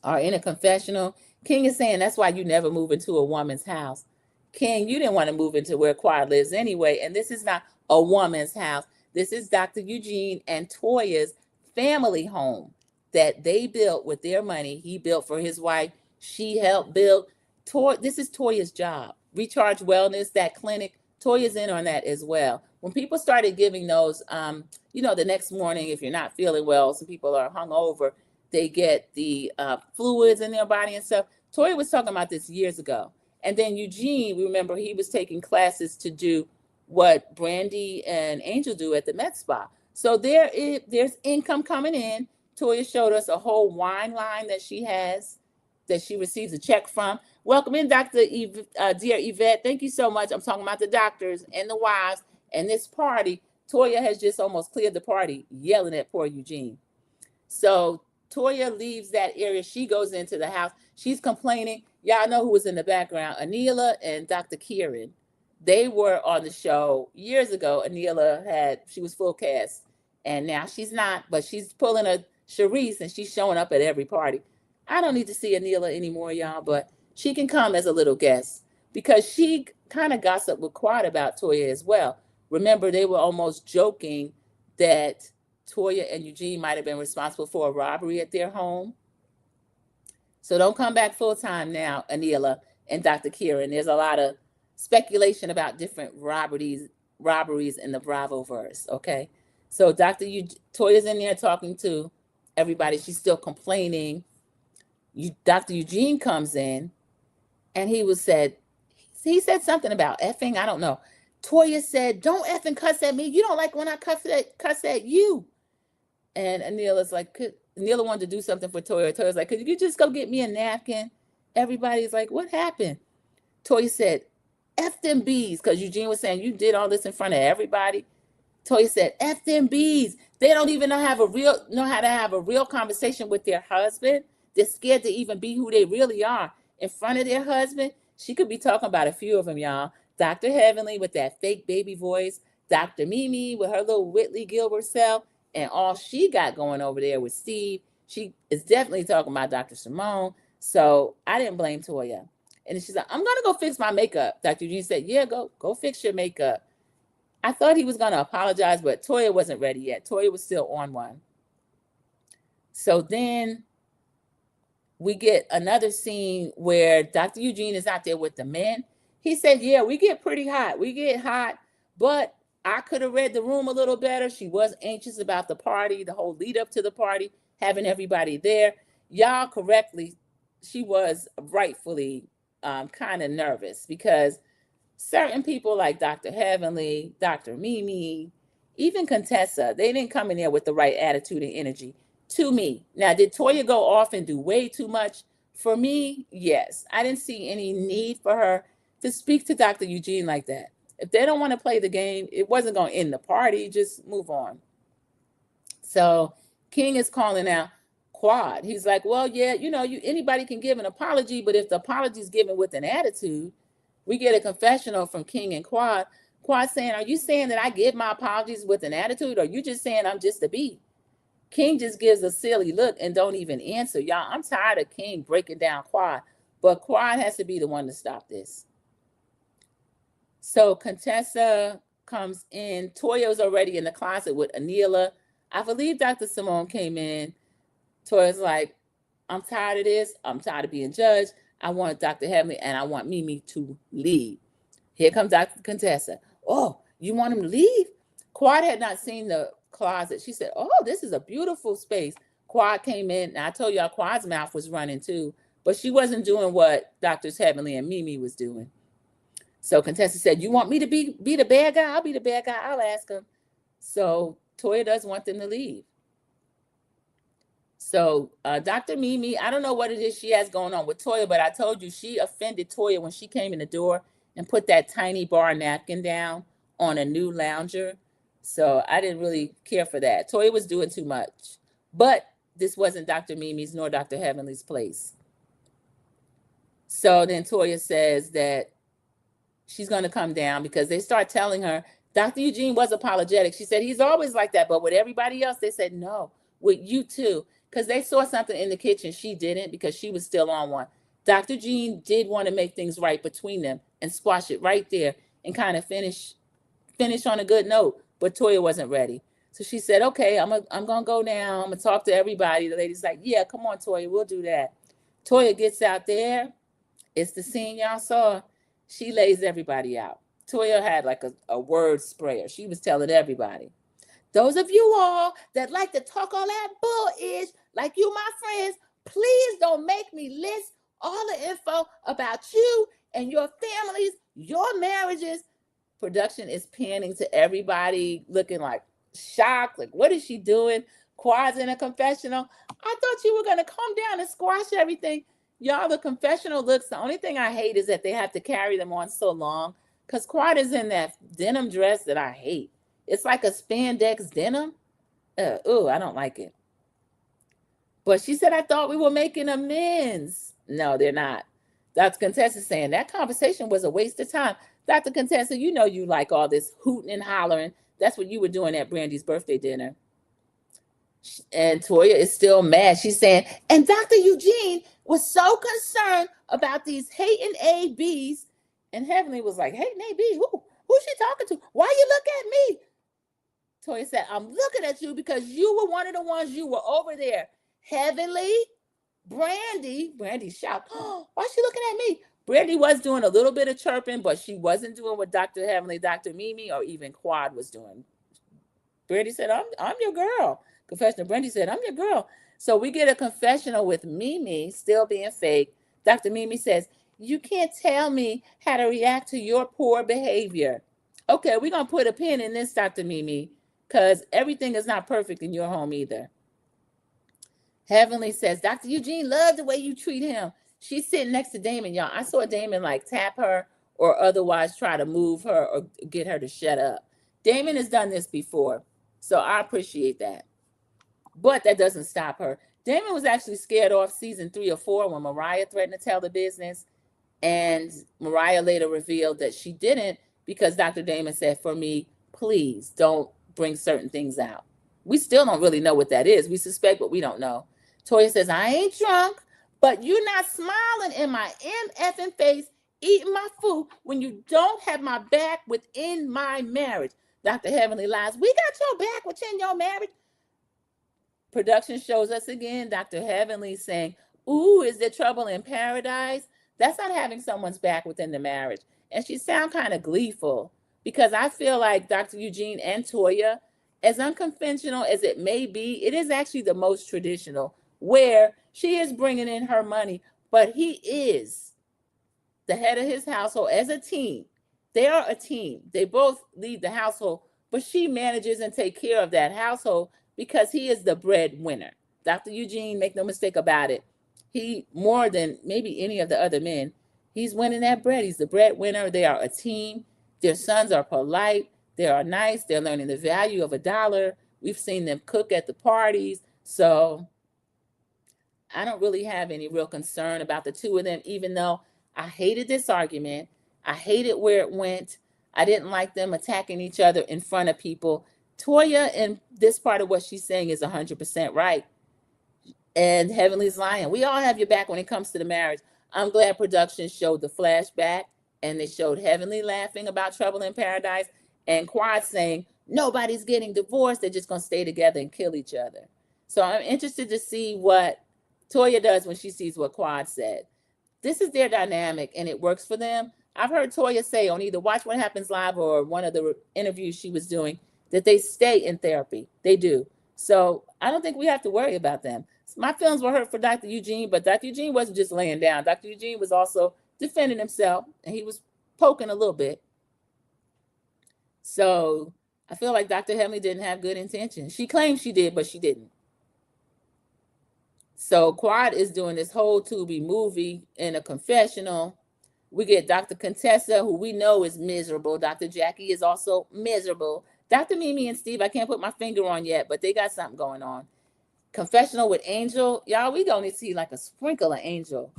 are in a confessional. King is saying that's why you never move into a woman's house. King, you didn't want to move into where Quad lives anyway, and this is not a woman's house. This is Dr. Eugene and Toya's family home that they built with their money. He built for his wife. She helped build. This is Toya's job. Recharge Wellness, that clinic, Toya's in on that as well. When people started giving those, the next morning, if you're not feeling well, some people are hungover, they get the fluids in their body and stuff. Toya was talking about this years ago. And then Eugene, remember, he was taking classes to do what Brandy and Angel do at the Med Spa. So there's income coming in. Toya showed us a whole wine line that she has, that she receives a check from. Welcome in, Dr. Dear Yvette. Thank you so much. I'm talking about the doctors and the wives and this party. Toya has just almost cleared the party, yelling at poor Eugene. So Toya leaves that area. She goes into the house. She's complaining. Y'all know who was in the background, Anila and Dr. Kieran. They were on the show years ago. Anila she was full cast, and now she's not, but she's pulling a Charisse, and she's showing up at every party. I don't need to see Anila anymore, y'all, but she can come as a little guest because she kind of gossiped with Quad about Toya as well. Remember, they were almost joking that Toya and Eugene might have been responsible for a robbery at their home. So don't come back full time now, Anila and Dr. Kieran. There's a lot of speculation about different robberies in the Bravo verse, okay? So Toya's in there talking to everybody. She's still complaining. Dr. Eugene comes in, and he said something about effing. I don't know. Toya said, don't effing cuss at me. You don't like when I cuss at you. And Anila's like, Anila wanted to do something for Toya. Toya's like, could you just go get me a napkin? Everybody's like, what happened? Toya said, F them bees, because Eugene was saying, you did all this in front of everybody. Toya said, F them bees. They don't even know how to have a real conversation with their husband. They're scared to even be who they really are in front of their husband. She could be talking about a few of them, y'all. Dr. Heavenly with that fake baby voice. Dr. Mimi with her little Whitley Gilbert self. And all she got going over there with Steve. She is definitely talking about Dr. Simone. So I didn't blame Toya. And she's like, I'm going to go fix my makeup. Dr. Eugene said, yeah, go fix your makeup. I thought he was going to apologize, but Toya wasn't ready yet. Toya was still on one. So then we get another scene where Dr. Eugene is out there with the men. He said, yeah, we get pretty hot. We get hot, but I could have read the room a little better. She was anxious about the party, the whole lead up to the party, having everybody there. Y'all correctly, she was rightfully kind of nervous because certain people like Dr. Heavenly, Dr. Mimi, even Contessa, they didn't come in there with the right attitude and energy to me. Now, did Toya go off and do way too much? For me, yes. I didn't see any need for her to speak to Dr. Eugene like that. If they don't want to play the game, it wasn't going to end the party. Just move on. So King is calling out Quad. He's like, well, yeah, anybody can give an apology, but if the apology is given with an attitude, we get a confessional from King and Quad. Quad saying, are you saying that I give my apologies with an attitude, or you just saying I'm just a bee? King just gives a silly look and don't even answer. Y'all, I'm tired of King breaking down Quad, but Quad has to be the one to stop this. So Contessa comes in. Toya's already in the closet with Anila. I believe Dr. Simone came in. Toya's like, I'm tired of this. I'm tired of being judged. I want Dr. Heavenly and I want Mimi to leave. Here comes Dr. Contessa. Oh, you want him to leave? Quad had not seen the closet. She said, oh, this is a beautiful space. Quad came in. And I told y'all Quad's mouth was running too, but she wasn't doing what Drs. Heavenly and Mimi was doing. So Contessa said, you want me to be the bad guy? I'll be the bad guy. I'll ask him. So Toya does want them to leave. So Dr. Mimi, I don't know what it is she has going on with Toya, but I told you she offended Toya when she came in the door and put that tiny bar napkin down on a new lounger. So I didn't really care for that. Toya was doing too much. But this wasn't Dr. Mimi's nor Dr. Heavenly's place. So then Toya says that she's going to come down because they start telling her, Dr. Eugene was apologetic. She said, he's always like that. But with everybody else, they said, no, with you too. Because they saw something in the kitchen she didn't, because she was still on one. Dr. Jean did want to make things right between them and squash it right there and kind of finish on a good note. But Toya wasn't ready. So she said, okay, I'm going to go now. I'm going to talk to everybody. The lady's like, yeah, come on, Toya, we'll do that. Toya gets out there. It's the scene y'all saw. She lays everybody out. Toya had like a word sprayer. She was telling everybody, those of you all that like to talk all that bull-ish, like you my friends, please don't make me list all the info about you and your families, your marriages. Production is panning to everybody looking like shocked, like what is she doing? Quad's in a confessional. I thought you were going to come down and squash everything. Y'all, the confessional looks, the only thing I hate is that they have to carry them on so long, because Quad is in that denim dress that I hate. It's like a spandex denim. I don't like it. But she said, I thought we were making amends. No, they're not. Dr. Contessa saying that conversation was a waste of time. Dr. Contessa, you know you like all this hooting and hollering. That's what you were doing at Brandy's birthday dinner. And Toya is still mad. She's saying, and Dr. Eugene was so concerned about these hating ABs. And Heavenly was like, hating AB? Who's she talking to? Why you look at me? Toya said, I'm looking at you because you were one of the ones, you were over there. Heavenly, Brandy shout, oh, why is she looking at me? Brandy was doing a little bit of chirping, but she wasn't doing what Dr. Heavenly, Dr. Mimi, or even Quad was doing. Brandy said, I'm your girl. Confessional, Brandy said, I'm your girl. So we get a confessional with Mimi still being fake. Dr. Mimi says, you can't tell me how to react to your poor behavior. Okay, we're going to put a pin in this, Dr. Mimi, because everything is not perfect in your home either. Heavenly says, Dr. Eugene loves the way you treat him. She's sitting next to Damon, y'all. I saw Damon like tap her or otherwise try to move her or get her to shut up. Damon has done this before, so I appreciate that. But that doesn't stop her. Damon was actually scared off season 3 or 4 when Mariah threatened to tell the business. And Mariah later revealed that she didn't because Dr. Damon said, for me, please don't bring certain things out. We still don't really know what that is. We suspect, but we don't know. Toya says, I ain't drunk, but you're not smiling in my MFing face, eating my food when you don't have my back within my marriage. Dr. Heavenly lies, we got your back within your marriage. Production shows us again, Dr. Heavenly saying, ooh, is there trouble in paradise? That's not having someone's back within the marriage. And she sounds kind of gleeful because I feel like Dr. Eugene and Toya, as unconventional as it may be, it is actually the most traditional, where she is bringing in her money, but he is the head of his household as a team. They are a team. They both lead the household, but she manages and takes care of that household because he is the breadwinner. Dr. Eugene, make no mistake about it, he, more than maybe any of the other men, he's winning that bread. He's the breadwinner. They are a team. Their sons are polite. They are nice. They're learning the value of $1. We've seen them cook at the parties. So I don't really have any real concern about the two of them, even though I hated this argument. I hated where it went. I didn't like them attacking each other in front of people. Toya, in this part of what she's saying, is 100% right. And Heavenly's lying. We all have your back when it comes to the marriage. I'm glad production showed the flashback and they showed Heavenly laughing about trouble in paradise and Quad saying, nobody's getting divorced. They're just going to stay together and kill each other. So I'm interested to see what Toya does when she sees what Quad said. This is their dynamic and it works for them. I've heard Toya say on either Watch What Happens Live or one of the interviews she was doing that they stay in therapy. They do. So I don't think we have to worry about them. My feelings were hurt for Dr. Eugene, but Dr. Eugene wasn't just laying down. Dr. Eugene was also defending himself, and he was poking a little bit. So I feel like Dr. Heavenly didn't have good intentions. She claimed she did, but she didn't. So Quad is doing this whole Tubi movie in a confessional. We get Dr. Contessa, who we know is miserable. Dr. Jackie is also miserable. Dr. Mimi and Steve, I can't put my finger on yet, but they got something going on. Confessional with Angel. Y'all, we gonna see like a sprinkle of Angel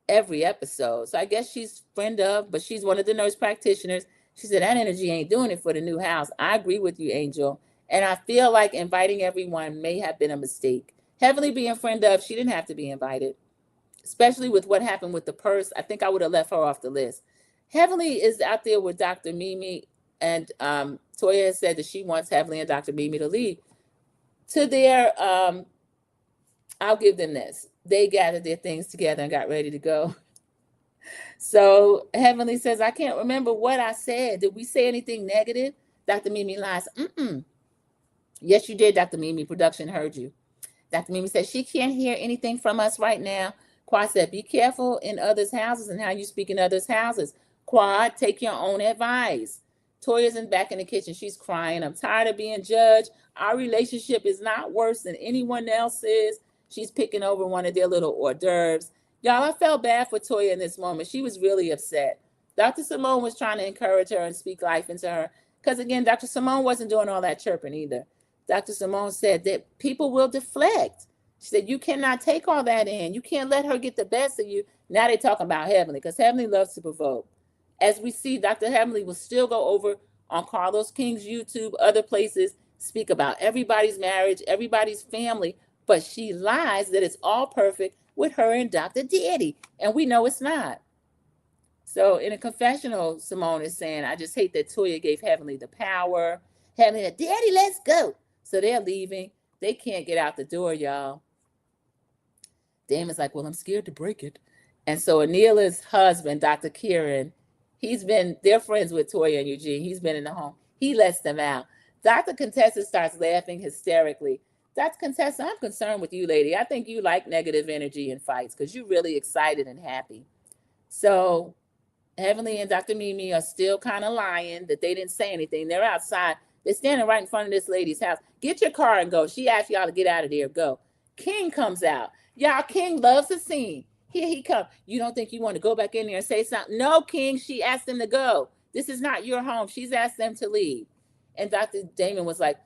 every episode. So I guess she's friend of, but she's one of the nurse practitioners. She said that energy ain't doing it for the new house. I agree with you, Angel. And I feel like inviting everyone may have been a mistake. Heavenly being friend of, she didn't have to be invited, especially with what happened with the purse. I think I would have left her off the list. Heavenly is out there with Dr. Mimi, and Toya has said that she wants Heavenly and Dr. Mimi to leave. To their, I'll give them this. They gathered their things together and got ready to go. So Heavenly says, I can't remember what I said. Did we say anything negative? Dr. Mimi lies. Yes, you did, Dr. Mimi. Production heard you. Dr. Mimi said she can't hear anything from us right now. Quad said, be careful in others' houses and how you speak in others' houses. Quad, take your own advice. Toya's back in the kitchen. She's crying. I'm tired of being judged. Our relationship is not worse than anyone else's. She's picking over one of their little hors d'oeuvres. Y'all, I felt bad for Toya in this moment. She was really upset. Dr. Simone was trying to encourage her and speak life into her. Because again, Dr. Simone wasn't doing all that chirping either. Dr. Simone said that people will deflect. She said, you cannot take all that in. You can't let her get the best of you. Now they're talking about Heavenly, because Heavenly loves to provoke. As we see, Dr. Heavenly will still go over on Carlos King's YouTube, other places, speak about everybody's marriage, everybody's family, but she lies that it's all perfect with her and Dr. Daddy, and we know it's not. So in a confessional, Simone is saying, I just hate that Toya gave Heavenly the power. Heavenly said, Daddy, let's go. So they're leaving. They can't get out the door, y'all. Damon's like, well, I'm scared to break it. And so Anila's husband, Dr. Kieran, they're friends with Toya and Eugene. He's been in the home. He lets them out. Dr. Contessa starts laughing hysterically. Dr. Contessa, I'm concerned with you, lady. I think you like negative energy in fights because you're really excited and happy. So Heavenly and Dr. Mimi are still kind of lying that they didn't say anything. They're outside. They're standing right in front of this lady's house. Get your car and go. She asked y'all to get out of there. Go. King comes out. Y'all, King loves the scene. Here he comes. You don't think you want to go back in there and say something? No, King. She asked them to go. This is not your home. She's asked them to leave. And Dr. Damon was like,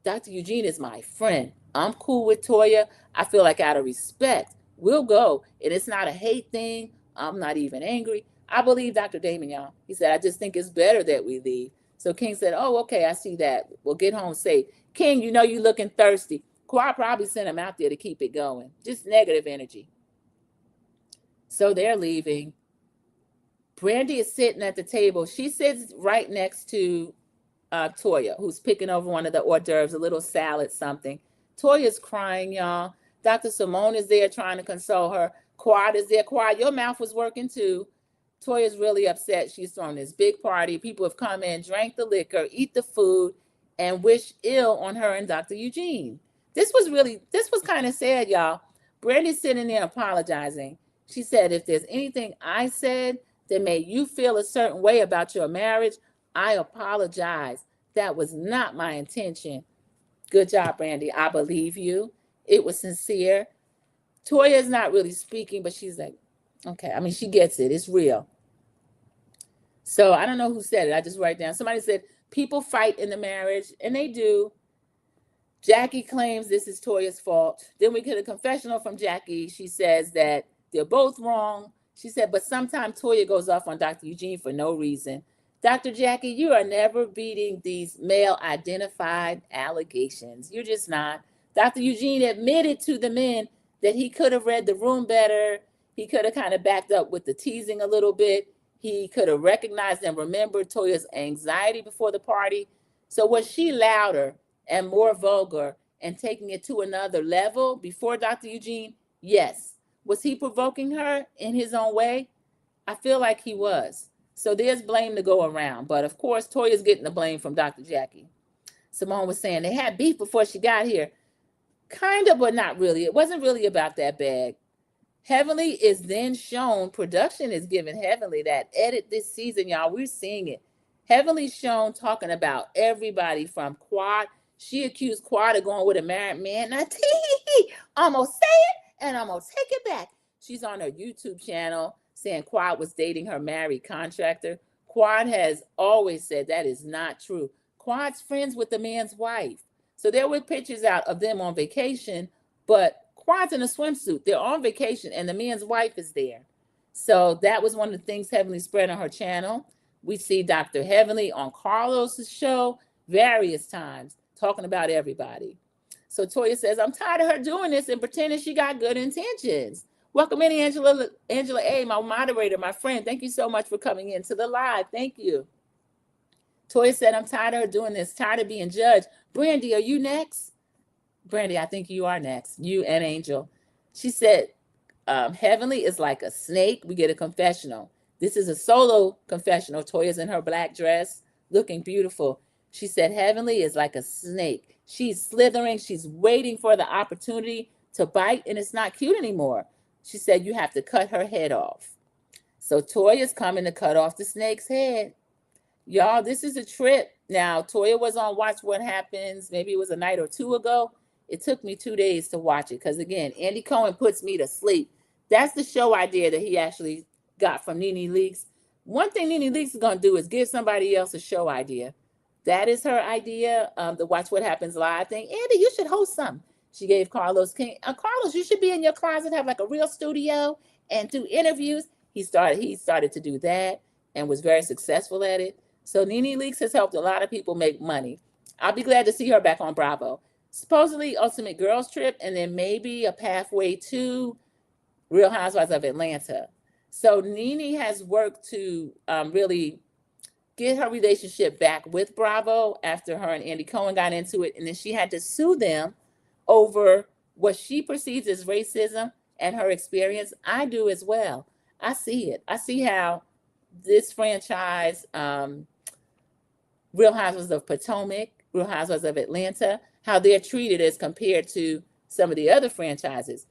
Dr. Eugene is my friend. I'm cool with Toya. I feel like out of respect, we'll go. And it's not a hate thing. I'm not even angry. I believe Dr. Damon, y'all. He said, I just think it's better that we leave. So King said, oh, okay, I see that. We'll get home safe. King, you know you looking thirsty. Quad probably sent him out there to keep it going. Just negative energy. So they're leaving. Brandy is sitting at the table. She sits right next to Toya, who's picking over one of the hors d'oeuvres, a little salad, something. Toya's crying, y'all. Dr. Simone is there trying to console her. Quad is there. Quad, your mouth was working too. Toya's really upset. She's throwing this big party. People have come in, drank the liquor, eat the food, and wish ill on her and Dr. Eugene. This was kind of sad, y'all. Brandy's sitting there apologizing. She said, if there's anything I said that made you feel a certain way about your marriage, I apologize. That was not my intention. Good job, Brandy. I believe you. It was sincere. Toya's not really speaking, but she's like, okay. I mean, she gets it. It's real. So I don't know who said it. I just write down. Somebody said, people fight in the marriage, and they do. Jackie claims this is Toya's fault. Then we get a confessional from Jackie. She says that they're both wrong. She said, but sometimes Toya goes off on Dr. Eugene for no reason. Dr. Jackie, you are never beating these male-identified allegations. You're just not. Dr. Eugene admitted to the men that he could have read the room better. He could have kind of backed up with the teasing a little bit. He could have recognized and remembered Toya's anxiety before the party. So was she louder and more vulgar and taking it to another level before Dr. Eugene? Yes. Was he provoking her in his own way? I feel like he was. So there's blame to go around. But of course, Toya's getting the blame from Dr. Jackie. Simone was saying they had beef before she got here. Kind of, but not really. It wasn't really about that bad. Heavenly is then shown, production is given Heavenly that edit this season, y'all. We're seeing it. Heavenly shown talking about everybody from Quad. She accused Quad of going with a married man. Now, I'm going to say it and I'm going to take it back. She's on her YouTube channel saying Quad was dating her married contractor. Quad has always said that is not true. Quad's friends with the man's wife. So there were pictures out of them on vacation, but Quad's in a swimsuit. They're on vacation, and the man's wife is there. So that was one of the things Heavenly spread on her channel. We see Dr. Heavenly on Carlos's show various times talking about everybody. So Toya says, I'm tired of her doing this and pretending she got good intentions. Welcome in, Angela A., my moderator, my friend. Thank you so much for coming into the live. Thank you. Toya said, I'm tired of her doing this, tired of being judged. Brandy, are you next? Brandy, I think you are next. You and Angel. She said, Heavenly is like a snake. We get a confessional. This is a solo confessional. Toya's in her black dress, looking beautiful. She said, Heavenly is like a snake. She's slithering. She's waiting for the opportunity to bite, and it's not cute anymore. She said, you have to cut her head off. So Toya's coming to cut off the snake's head. Y'all, this is a trip. Now, Toya was on Watch What Happens. Maybe it was a night or two ago. It took me 2 days to watch it because, again, Andy Cohen puts me to sleep. That's the show idea that he actually got from Nene Leakes. One thing Nene Leakes is going to do is give somebody else a show idea. That is her idea, the Watch What Happens live thing. Andy, you should host something. She gave Carlos King. Carlos, you should be in your closet, have like a real studio and do interviews. He started to do that and was very successful at it. So Nene Leakes has helped a lot of people make money. I'll be glad to see her back on Bravo. Supposedly Ultimate Girls Trip, and then maybe a pathway to Real Housewives of Atlanta. So Nene has worked to really get her relationship back with Bravo after her and Andy Cohen got into it, and then she had to sue them over what she perceives as racism and her experience. I do as well. I see it. I see how this franchise, Real Housewives of Potomac, Real Housewives of Atlanta, how they're treated as compared to some of the other franchises.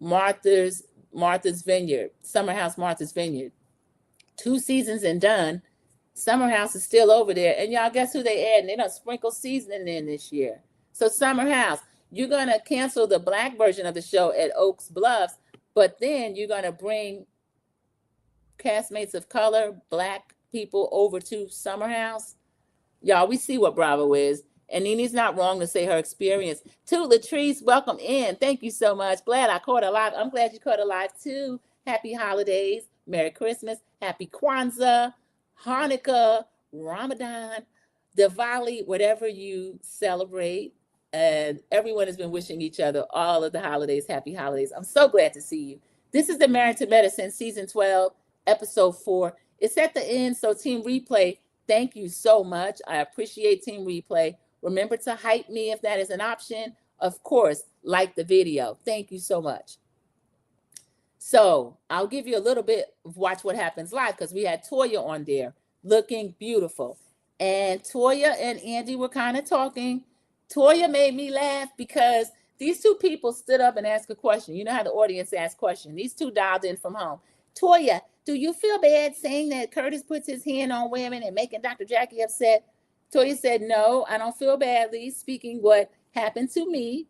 Martha's Vineyard, Summer House Martha's Vineyard. 2 seasons and done. Summer House is still over there. And y'all, guess who they add? They done sprinkle seasoning in this year. So Summer House, you're going to cancel the black version of the show at Oaks Bluffs, but then you're going to bring castmates of color, black people over to Summer House. Y'all, we see what Bravo is. And Nene's not wrong to say her experience. To Latrice, welcome in. Thank you so much. Glad I caught a live. I'm glad you caught a live too. Happy holidays. Merry Christmas. Happy Kwanzaa, Hanukkah, Ramadan, Diwali, whatever you celebrate. And everyone has been wishing each other all of the holidays. Happy holidays. I'm so glad to see you. This is the Married to Medicine, Season 12, Episode 4. It's at the end, so Team Replay, thank you so much. I appreciate Team Replay. Remember to hype me if that is an option. Of course, like the video. Thank you so much. So I'll give you a little bit of Watch What Happens Live because we had Toya on there looking beautiful. And Toya and Andy were kind of talking. Toya made me laugh because these two people stood up and asked a question. You know how the audience asks questions. These two dialed in from home. Toya, do you feel bad saying that Curtis puts his hand on women and making Dr. Jackie upset? Toya said, no, I don't feel badly speaking what happened to me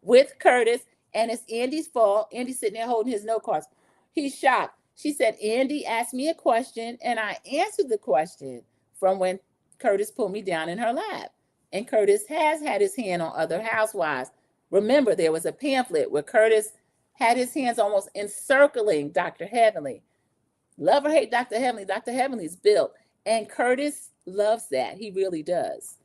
with Curtis, and it's Andy's fault. Andy's sitting there holding his note cards. He's shocked. She said, Andy asked me a question, and I answered the question from when Curtis pulled me down in her lap. And Curtis has had his hand on other housewives. Remember, there was a pamphlet where Curtis had his hands almost encircling Dr. Heavenly. Love or hate Dr. Heavenly, Dr. Heavenly's built. And Curtis loves that. He really does.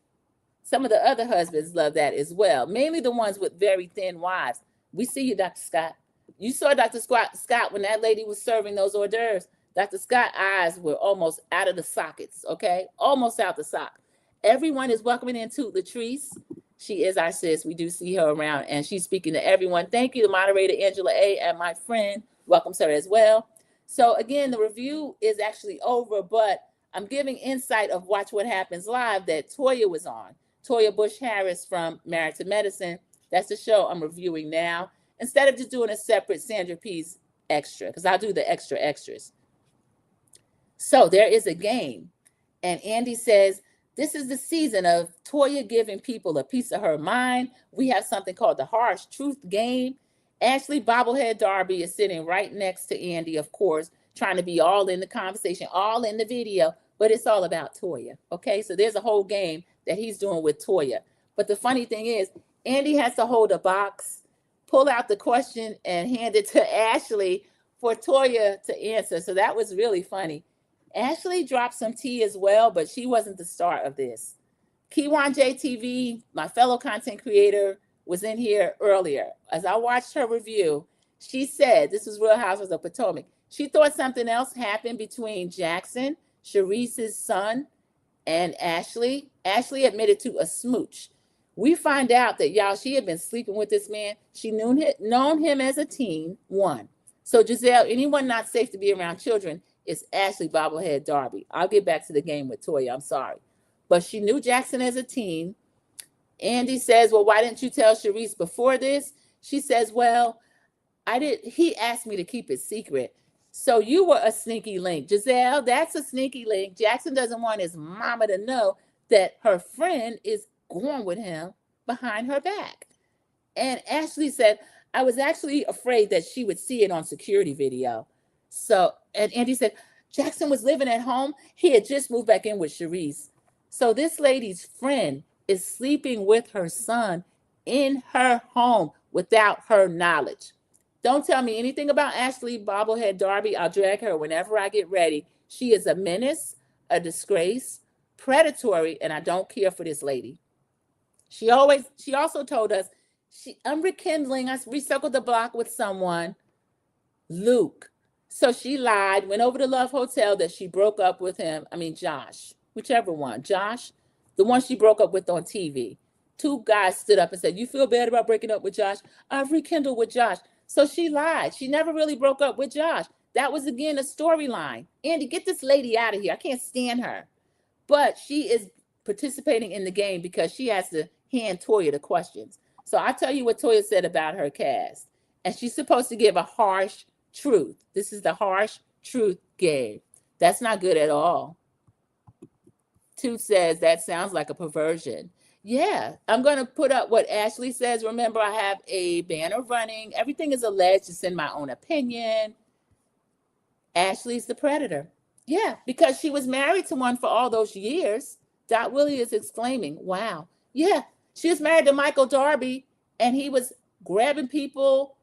Some of the other husbands love that as well, mainly the ones with very thin wives. We see you, Dr. Scott. You saw Dr. Scott when that lady was serving those hors d'oeuvres. Dr. Scott's eyes were almost out of the sockets, okay? Almost out the sock. Everyone is welcoming into Latrice. She is our sis. We do see her around, and she's speaking to everyone. Thank you, the moderator, Angela A., and my friend welcomes her as well. So, again, the review is actually over, but I'm giving insight of Watch What Happens Live that Toya was on. Toya Bush Harris from Married to Medicine. That's the show I'm reviewing now. Instead of just doing a separate Sandra P's extra, because I'll do the extra extras. So there is a game. And Andy says, this is the season of Toya giving people a piece of her mind. We have something called the Harsh Truth Game. Ashley Bobblehead Darby is sitting right next to Andy, of course, trying to be all in the conversation, all in the video, but it's all about Toya. Okay, so there's a whole game that he's doing with Toya. But the funny thing is, Andy has to hold a box, pull out the question, and hand it to Ashley for Toya to answer. So that was really funny. Ashley dropped some tea as well, but she wasn't the star of this. Kiwan JTV, my fellow content creator, was in here earlier. As I watched her review, she said, this was Real Housewives of Potomac, she thought something else happened between Jackson, Sharice's son, and Ashley. Ashley admitted to a smooch. We find out that, y'all, she had been sleeping with this man. She known him as a teen, one. So Giselle, anyone not safe to be around children is Ashley Bobblehead Darby. I'll get back to the game with Toya, I'm sorry. But she knew Jackson as a teen. Andy says, well, why didn't you tell Sharice before this? She says, well, he asked me to keep it secret. So you were a sneaky link. Giselle, that's a sneaky link. Jackson doesn't want his mama to know that her friend is going with him behind her back. And Ashley said, I was actually afraid that she would see it on security video. So, and Andy said, Jackson was living at home. He had just moved back in with Sharice. So this lady's friend is sleeping with her son in her home without her knowledge. Don't tell me anything about Ashley Bobblehead Darby. I'll drag her whenever I get ready. She is a menace, a disgrace, predatory, and I don't care for this lady. She also told us, I'm rekindling, I recircled the block with someone, Luke. So she lied, went over to Love Hotel that she broke up with him. I mean, Josh, whichever one. Josh, the one she broke up with on TV. Two guys stood up and said, you feel bad about breaking up with Josh? I've rekindled with Josh. So she lied. She never really broke up with Josh. That was, again, a storyline. Andy, get this lady out of here. I can't stand her. But she is participating in the game because she has to hand Toya the questions. So I'll tell you what Toya said about her cast. And she's supposed to give a harsh truth. This is the harsh truth game. That's not good at all. Toot says that sounds like a perversion. Yeah, I'm going to put up what Ashley says. Remember, I have a banner running. Everything is alleged. It's in my own opinion. Ashley's the predator. Yeah, because she was married to one for all those years. Dot Willie is exclaiming, wow. Yeah, she was married to Michael Darby, and he was grabbing people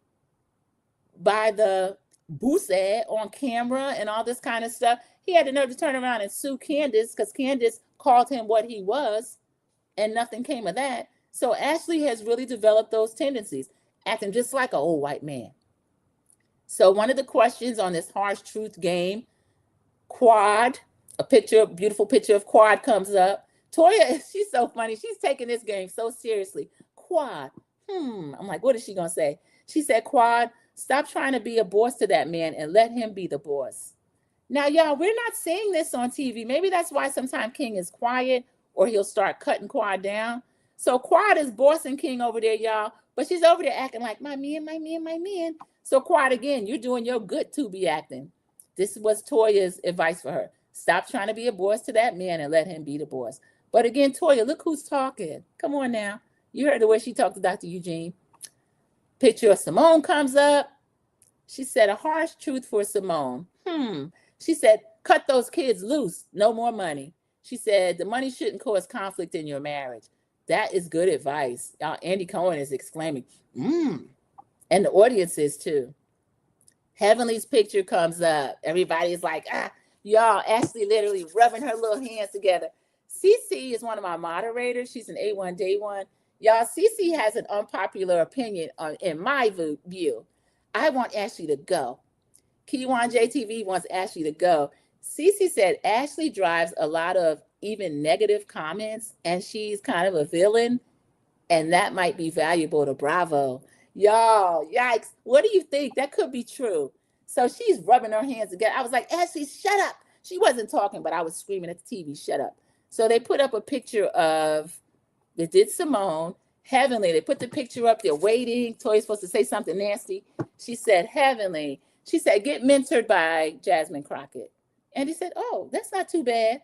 by the boosad on camera and all this kind of stuff. He had the nerve to turn around and sue Candace because Candace called him what he was, and nothing came of that. So Ashley has really developed those tendencies, acting just like an old white man. So one of the questions on this harsh truth game, Quad, a beautiful picture of Quad comes up. Toya, she's so funny. She's taking this game so seriously. Quad, I'm like, what is she going to say? She said, Quad, stop trying to be a boss to that man and let him be the boss. Now, y'all, we're not seeing this on TV. Maybe that's why sometimes King is quiet or he'll start cutting Quad down. So Quad is bossing King over there, y'all, but she's over there acting like my man. So Quad, again, you're doing your good to be acting. This was Toya's advice for her. Stop trying to be a boss to that man and let him be the boss. But again, Toya, look who's talking. Come on now. You heard the way she talked to Dr. Eugene. Picture of Simone comes up. She said a harsh truth for Simone. She said, cut those kids loose. No more money. She said, the money shouldn't cause conflict in your marriage. That is good advice. Andy Cohen is exclaiming, And the audience is too. Heavenly's picture comes up. Everybody's like, y'all, Ashley literally rubbing her little hands together. Cece is one of my moderators. She's an A1 Day One. Y'all, Cece has an unpopular opinion in my view. I want Ashley to go. Kiwan JTV wants Ashley to go. Cece said Ashley drives a lot of even negative comments, and she's kind of a villain, and that might be valuable to Bravo. Y'all, yikes. What do you think? That could be true. So she's rubbing her hands together. I was like, Ashley, shut up. She wasn't talking, but I was screaming at the TV, shut up. So they put up a picture of, they did Simone, Heavenly. They put the picture up, they're waiting. Toya's supposed to say something nasty. She said, Heavenly, She said, get mentored by Jasmine Crockett. Andy said, oh, that's not too bad.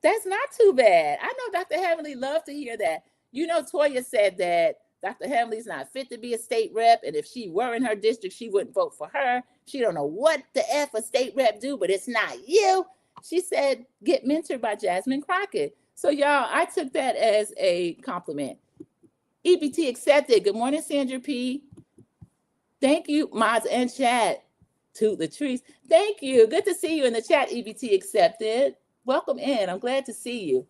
That's not too bad. I know Dr. Heavenly loved to hear that. You know, Toya said that Dr. Heavenly's not fit to be a state rep, and if she were in her district, she wouldn't vote for her. She don't know what the F a state rep do, but it's not you. She said, get mentored by Jasmine Crockett. So, y'all, I took that as a compliment. EBT accepted. Good morning, Sandra P. Thank you, mods and chat. Toot the trees. Thank you. Good to see you in the chat, EBT accepted. Welcome in. I'm glad to see you.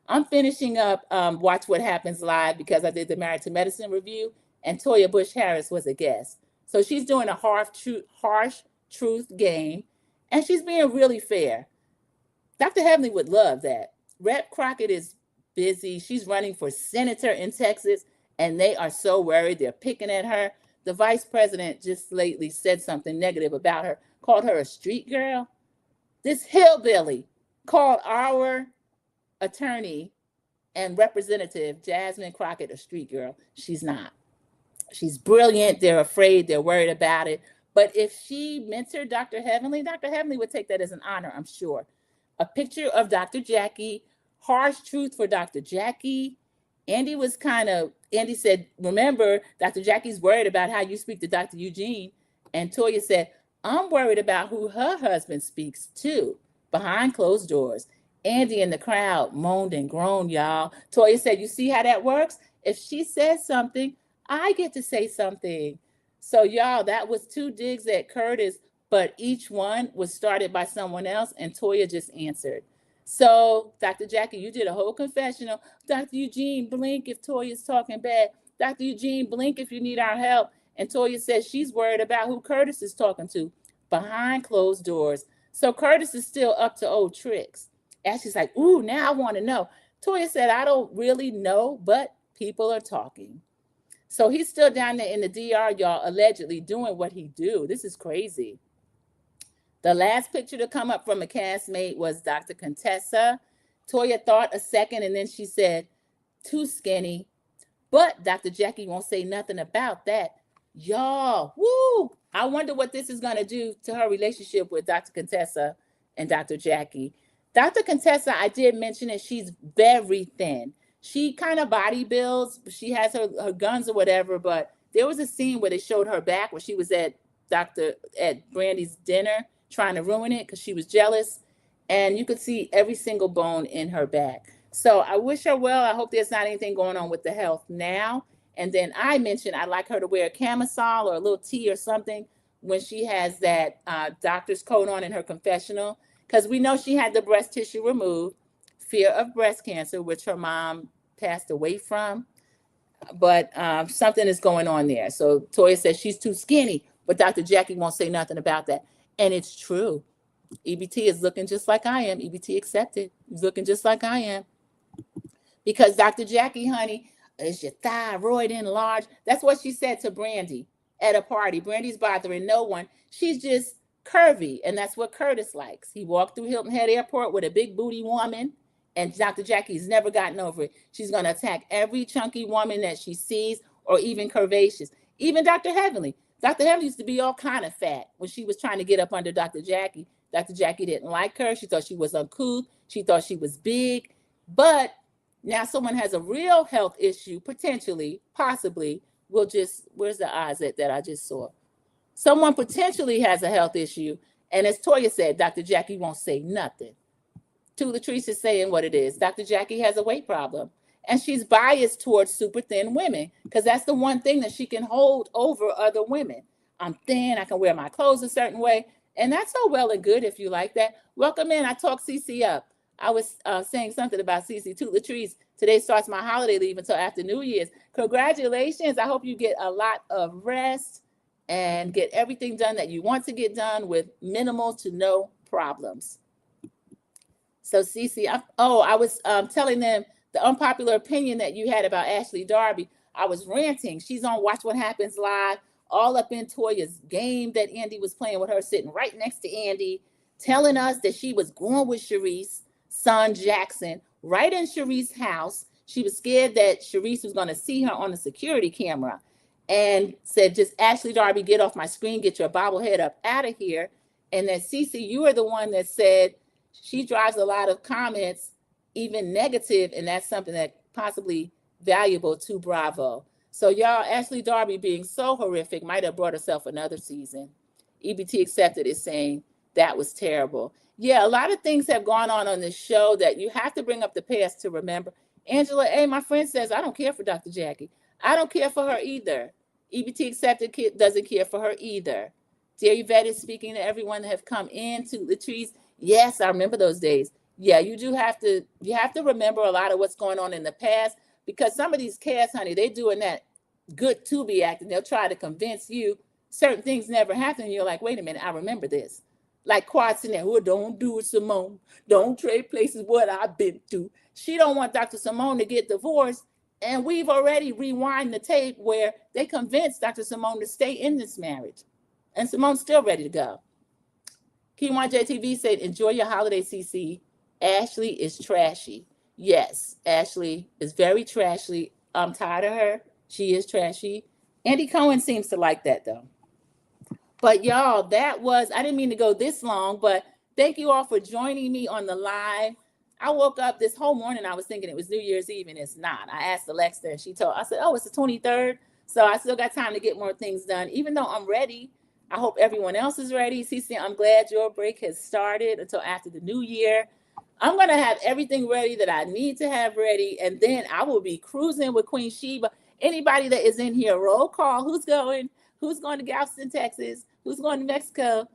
I'm finishing up Watch What Happens Live because I did the Married to Medicine review, and Toya Bush Harris was a guest. So she's doing a harsh truth game, and she's being really fair. Dr. Heavenly would love that. Rep Crockett is busy. She's running for senator in Texas, and they are so worried. They're picking at her. The vice president just lately said something negative about her, called her a street girl. This hillbilly called our attorney and representative, Jasmine Crockett, a street girl. She's not. She's brilliant. They're afraid. They're worried about it. But if she mentored Dr. Heavenly would take that as an honor, I'm sure. A picture of Dr. Jackie, harsh truth for Dr. Jackie. Andy said, remember, Dr. Jackie's worried about how you speak to Dr. Eugene. And Toya said, I'm worried about who her husband speaks to behind closed doors. Andy in the crowd moaned and groaned, y'all. Toya said, you see how that works? If she says something, I get to say something. So, y'all, that was 2 digs at Curtis, but each one was started by someone else, and Toya just answered. So, Dr. Jackie, you did a whole confessional. Dr. Eugene, blink if Toya's talking bad. Dr. Eugene, blink if you need our help. And Toya says she's worried about who Curtis is talking to behind closed doors. So Curtis is still up to old tricks. Ashley's like, ooh, now I want to know. Toya said, I don't really know, but people are talking. So he's still down there in the DR, y'all, allegedly doing what he do. This is crazy. The last picture to come up from a castmate was Dr. Contessa. Toya thought a second, and then she said, too skinny. But Dr. Jackie won't say nothing about that. Y'all, woo! I wonder what this is going to do to her relationship with Dr. Contessa and Dr. Jackie. Dr. Contessa, I did mention that she's very thin. She kind of body builds. She has her guns or whatever, but there was a scene where they showed her back when she was at Brandy's dinner trying to ruin it because she was jealous. And you could see every single bone in her back. So I wish her well. I hope there's not anything going on with the health now. And then I mentioned I'd like her to wear a camisole or a little tee or something when she has that doctor's coat on in her confessional, because we know she had the breast tissue removed, fear of breast cancer, which her mom passed away from. But something is going on there. So Toya says she's too skinny, but Dr. Jackie won't say nothing about that. And it's true. EBT is looking just like I am. EBT accepted. He's looking just like I am. Because Dr. Jackie, honey, is your thyroid enlarged? That's what she said to Brandy at a party. Brandy's bothering no one. She's just curvy, and that's what Curtis likes. He walked through Hilton Head Airport with a big booty woman, and Dr. Jackie's never gotten over it. She's going to attack every chunky woman that she sees, or even curvaceous. Even Dr. Heavenly. Dr. Heavenly used to be all kind of fat when she was trying to get up under Dr. Jackie. Dr. Jackie didn't like her. She thought she was uncouth. She thought she was big. But now someone has a real health issue, potentially, possibly, where's the odds that I just saw? Someone potentially has a health issue. And as Toya said, Dr. Jackie won't say nothing. To Latrice is saying what it is. Dr. Jackie has a weight problem. And she's biased towards super thin women because that's the one thing that she can hold over other women. I'm thin. I can wear my clothes a certain way. And that's all well and good if you like that. Welcome in. I talked Cece up. I was saying something about Cece. To Latrice, today starts my holiday leave until after New Year's. Congratulations. I hope you get a lot of rest and get everything done that you want to get done with minimal to no problems. So Cece, I was telling them the unpopular opinion that you had about Ashley Darby. I was ranting. She's on Watch What Happens Live, all up in Toya's game that Andy was playing with her, sitting right next to Andy, telling us that she was going with Sharice's son, Jackson, right in Sharice's house. She was scared that Sharice was going to see her on the security camera. and said, just Ashley Darby, get off my screen, get your bobblehead up out of here. And then Cece, you are the one that said she drives a lot of comments, even negative, and that's something that possibly valuable to Bravo. So y'all, Ashley Darby being so horrific might have brought herself another season. EBT Accepted is saying that was terrible. Yeah, a lot of things have gone on this show that you have to bring up the past to remember. Angela A., my friend, says, I don't care for Dr. Jackie. I don't care for her either. EBT Accepted doesn't care for her either. Dear Yvette is speaking to everyone that have come in to the trees. Yes, I remember those days. Yeah, you have to remember a lot of what's going on in the past, because some of these casts, honey, they're doing that good to be acting. They'll try to convince you certain things never happened. You're like, wait a minute, I remember this. Like Quad in there, oh, don't do it, Simone. Don't trade places what I've been through. She don't want Dr. Simone to get divorced. And we've already rewind the tape where they convinced Dr. Simone to stay in this marriage. And Simone's still ready to go. Kiwan JTV said, enjoy your holiday, CC. Ashley is trashy. Yes, Ashley is very trashy. I'm tired of her. She is trashy. Andy Cohen seems to like that, though. But y'all, I didn't mean to go this long, but thank you all for joining me on the live. I woke up this whole morning, I was thinking it was New Year's Eve, and it's not. I asked Alexa, and I said, oh, it's the 23rd. So I still got time to get more things done, even though I'm ready. I hope everyone else is ready. Cece, I'm glad your break has started until after the new year. I'm going to have everything ready that I need to have ready, and then I will be cruising with Queen Sheba. Anybody that is in here, roll call. Who's going? Who's going to Galveston, Texas? Who's going to Mexico?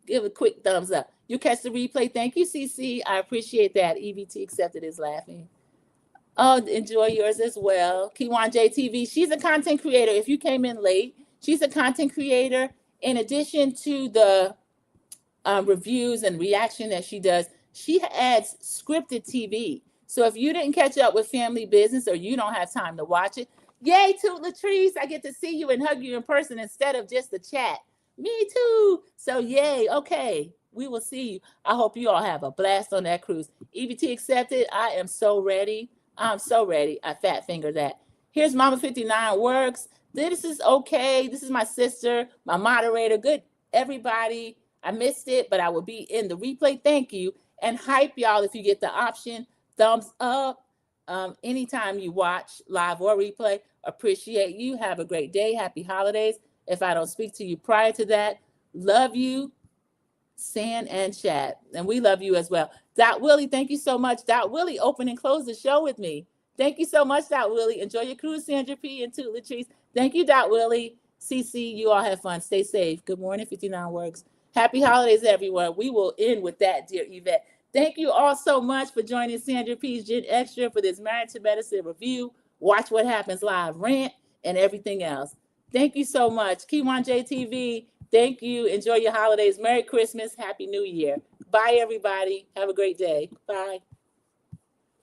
Give a quick thumbs up. You catch the replay. Thank you, CC. I appreciate that. EBT Accepted is laughing. Oh, enjoy yours as well. Kiwan JTV, she's a content creator. If you came in late, she's a content creator. In addition to the reviews and reaction that she does, she adds scripted TV. So if you didn't catch up with Family Business or you don't have time to watch it, yay, Toot Latrice, I get to see you and hug you in person instead of just the chat. Me too. So yay, okay, we will see you. I hope you all have a blast on that cruise. EBT Accepted, I am so ready. I'm so ready. I fat finger that. Here's Mama 59 Works. This is okay. This is my sister, my moderator. Good, everybody. I missed it, but I will be in the replay. Thank you. And hype, y'all, if you get the option. Thumbs up anytime you watch live or replay. Appreciate you. Have a great day. Happy holidays. If I don't speak to you prior to that, love you, San and Chat. And we love you as well. Dot Willie, thank you so much. Dot Willie, open and close the show with me. Thank you so much, Dot Willie. Enjoy your cruise, Sandra P. and Toot Latrice. Thank you, Dot Willie. CC, you all have fun. Stay safe. Good morning, 59 Works. Happy holidays, everyone. We will end with that, dear Yvette. Thank you all so much for joining Sandra P's Gen Extra for this Married to Medicine review. Watch What Happens Live rant and everything else. Thank you so much. Kiwan JTV, thank you. Enjoy your holidays. Merry Christmas. Happy New Year. Bye, everybody. Have a great day. Bye.